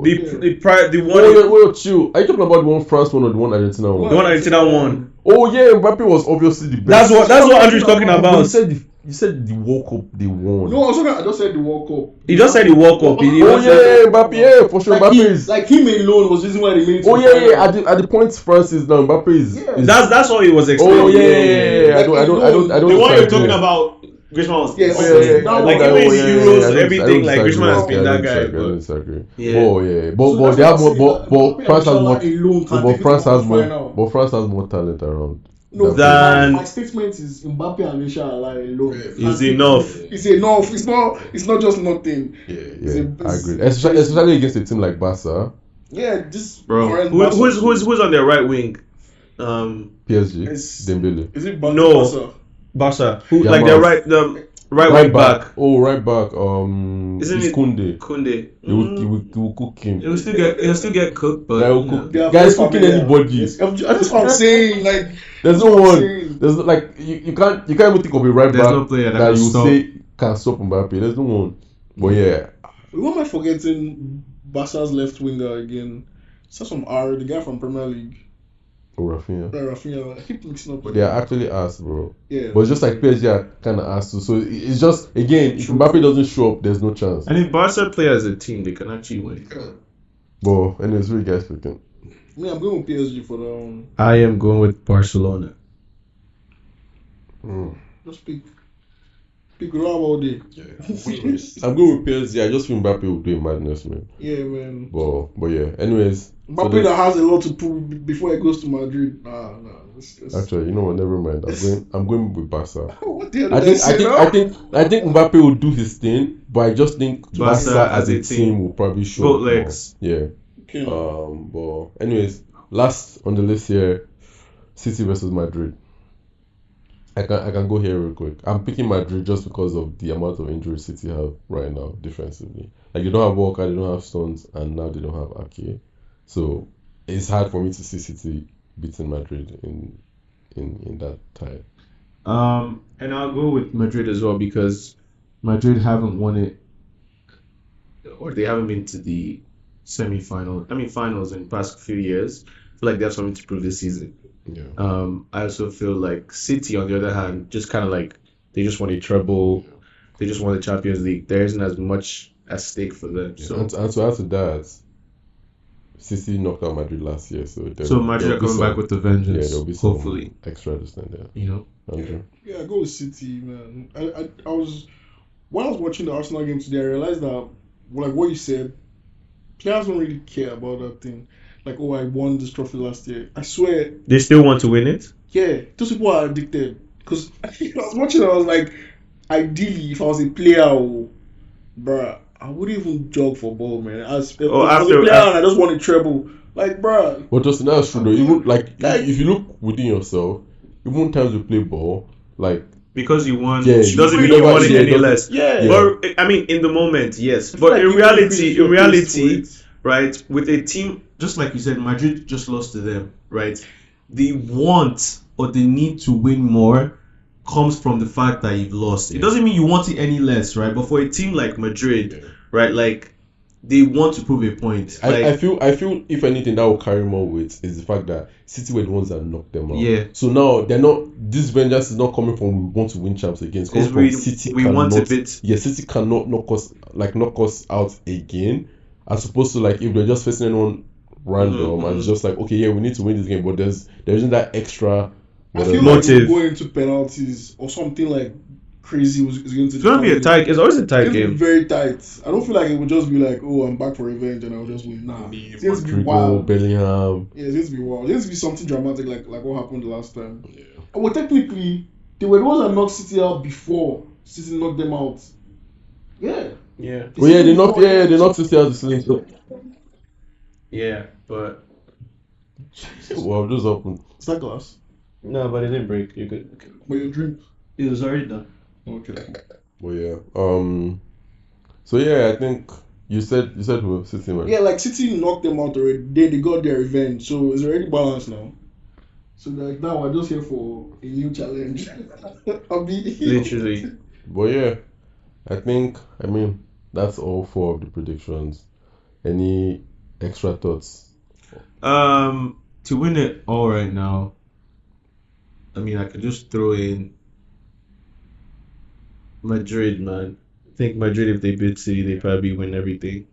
The one wait, chill. Are you talking about the one France won or the one Argentina won? the one Argentina won. Oh yeah, Mbappe was obviously the best. That's what Andrew's talking But about. you said the World Cup they won. No, I just said the World Cup. He just said the World Cup. He Oh just said- yeah, Mbappe, yeah, for sure. Like, Mbappe is. him alone was the reason why they made it. Oh to yeah, the yeah. final. At the point France is now, Mbappe is. Yeah. is- That's all he was explaining. Oh yeah. Like, I don't. The one you're disagree. talking about, Griezmann was. Yes. Oh, yeah, yeah. Like, I don't- even yeah, Euros, yeah, I don't- everything, I don't like, disagree. Griezmann has been I that don't guy, disagree, I but- don't disagree. Yeah. Oh yeah, but So they that's have what more. I'm saying, But like, France has Mbappe more. and Salah alone can But take it France to the has more. final. But France has more talent around. No, Than- my statement is Mbappe and Inshallah alone. Is enough. It's enough. It's not just nothing. Yeah, It's I agree. Especially against a team like Barca. Yeah, this Bro, current who's on their right wing? PSG, It's- Dembele. Is it No. Barca? Barca, who Yeah, like their man. right wing back. Oh, right back. Isn't It's it Kunde. Kunde? He will cook him. He'll still get cooked, but Guy will you know. cook. They are Guys very cooking familiar. anybody. Yes, that's what I'm saying. Like, There's that's no what I'm one. saying. There's like you can't even think of a right There's back no player that that can you stop. say can stop Mbappe. There's no one. But yeah, Who am I forgetting? Barca's left winger again. Starts from R, the guy from Premier League. oh, Rafinha. Rafinha. I keep mixing up. But they are actually ass, bro. Yeah. But it's just like PSG are kind of ass too. So it's just again, if True. Mbappe doesn't show up, there's no chance. And if Barca play as a team, they can actually win. But anyways, what you guys picking? Me, I'm going with PSG for that one. I am going with Barcelona. Just pick Real all day. I'm going with PSG. I just feel Mbappe will do a madness, man. Yeah, man. But yeah. Anyways, Mbappe that has a lot to prove before he goes to Madrid. Nah. actually, you know what? Never mind. I'm going with Barca. What the hell I did I say now? think Mbappe will do his thing, but I just think Barca Barca as as a a team will probably show Both up more. legs. Yeah. Okay. But anyways, last on the list here, City versus Madrid. I can go here real quick. I'm picking Madrid just because of the amount of injuries City have right now defensively. Like they don't have Walker, they don't have Stones, and now they don't have Ake. So it's hard for me to see City beating Madrid in that tie. And I'll go with Madrid as well because Madrid haven't won it, or they haven't been to the finals in the past few years. I feel like they have something to prove this season. Yeah. I also feel like City, on the other hand, just kind of like they just won a treble, they just won the Champions League. There isn't as much at stake for them. Yeah. So, And to add to that, City knocked out Madrid last year, so Madrid there'll are be coming some- back with the vengeance. Yeah, there'll be some hopefully, extra to stand there. you know. Andrew? Yeah, I go with City, man. I was when I was watching the Arsenal game today, I realized that like what you said, players don't really care about that thing. Like, oh, I won this trophy last year. I swear, They still want to win it. yeah, those people are addicted. Because I was watching, I was like, ideally, if I was a player, bruh, I wouldn't even jog for ball, man. As if I was a player and I just want a treble, like, bruh. But Justin, that's true though. Even Like- if you look within yourself, even times you play ball, like Because you won, Yeah, doesn't you mean you never- want it yeah, any doesn't- less. Yeah. But I mean, in the moment, yes. I feel But like in you reality, really feel taste for it. right, with a team just like you said, Madrid just lost to them, right? The want or the need to win more comes from the fact that you've lost. It doesn't mean you want it any less, right? But for a team like Madrid, right, like they want to prove a point. Like, I feel if anything that will carry more weight is the fact that City were the ones that knocked them out. Yeah. So now they're not. This vengeance is not coming from we want to win champs again. It's coming It's from we- City. we want a bit. Yeah, City cannot knock us out again. As opposed to like if they're just facing anyone random and it's just like okay, yeah, we need to win this game, but there isn't that extra. I feel Motive. like we're going into penalties or something like crazy is going to. it's gonna be a tight. It's always a tight It's going to be game. very tight. I don't feel like it would just be like, oh, I'm back for revenge and I'll just win. Nah, it's going to be Rodrigo, wild. Bellingham. Yeah, it's going to be wild. It's going to be something dramatic like what happened the last time. Yeah. Well, technically, they were the ones that knocked City out before City knocked them out. Yeah. Yeah, Oh yeah, they knocked City out the season. So, yeah, but well, just open. Is that glass? no, but it didn't break. You could. But your drink. It was already done. Okay. Well, yeah. So yeah, I think you said who City man. Yeah, like City knocked them out already. They got their revenge, so it's already balanced now. So like now we're just here for a new challenge. I'll be Literally. But yeah, I mean that's all 4 of the predictions. Any extra thoughts? To win it all right now, I mean, I could just throw in Madrid, man. I think Madrid, if they beat City, they probably win everything.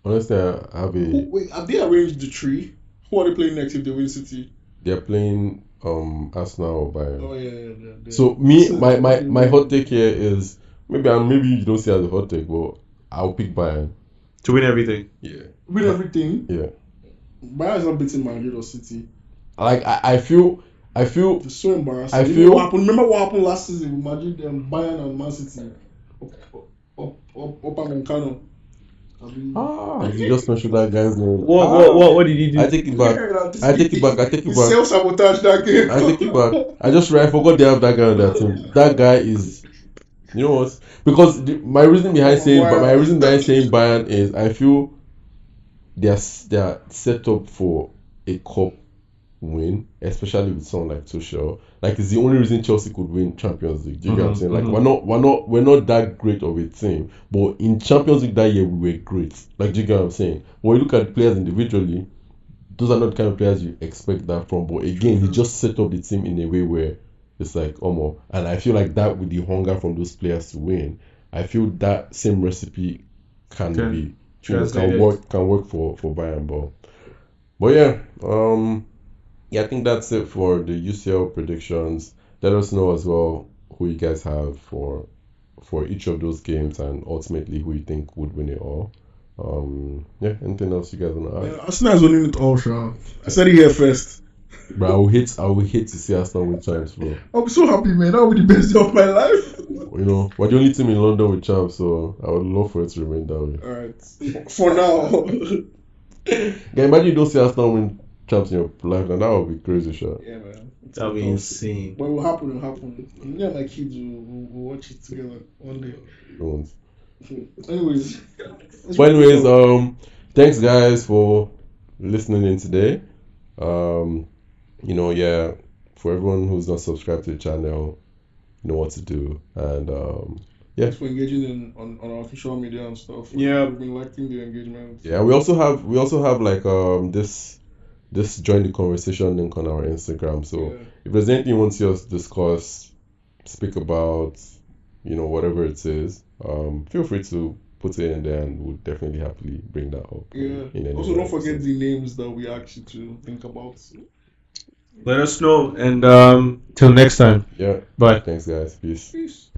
Honestly, I have a. Wait, have they arranged the tree? Who are they playing next if they win City? They're playing Arsenal or Bayern. Oh yeah. So me, my hot take here is maybe you don't see it as a hot take, but I'll pick Bayern. To win everything. Yeah. Win everything. Yeah. Bayern's not beating Madrid or City. Like I feel. It's so embarrassing. I feel- Remember what happened last season with Madrid, Bayern and Man City. Up and Kano. You just mentioned that guy's name. What did he do? I take it back. I take it back. I take it He back. self-sabotaged that game. I take it back. I forgot they have that guy on their team. That guy is, you know what? Because my reason behind saying, but my reason behind saying Bayern is I feel they are set up for a cup win, especially with someone like Tuchel. Like it's the only reason Chelsea could win Champions League. Do you get what I'm saying? Like we're not that great of a team, but in Champions League that year we were great. Like do you get what I'm saying? When you look at the players individually, those are not the kind of players you expect that from. But again, he just set up the team in a way where it's like and I feel like that with the hunger from those players to win, I feel that same recipe can be can work for Bayern. But yeah, I think that's it for the UCL predictions. Let us know as well who you guys have for each of those games and ultimately who you think would win it all. Anything else you guys want to add? Arsenal is winning it all, Sean. I said it here first. Bro, I would hate to see Arsenal win champs, bro. I'll be so happy, man. That would be the best day of my life. You know, we're the only team in London with champs, so I would love for it to remain that way. Alright. For now. Yeah, imagine you don't see Arsenal win champs in your life, and that would be crazy, shot. Yeah, man. That would be insane. But it will happen. Me and my kids will watch it together one day. Don't. Anyways. But anyways, thanks guys for listening in today. For everyone who's not subscribed to the channel, you know what to do. And Thanks for engaging on our social media and stuff. Yeah. We've been liking the engagement. Yeah, we also have like this join the conversation link on our Instagram. So if there's anything you want to see us discuss, speak about, whatever it is, feel free to put it in there and we'll definitely happily bring that up. Yeah. Also, don't forget the names that we asked you to think about. Let us know, and till next time. Yeah. Bye. Thanks, guys. Peace. Peace.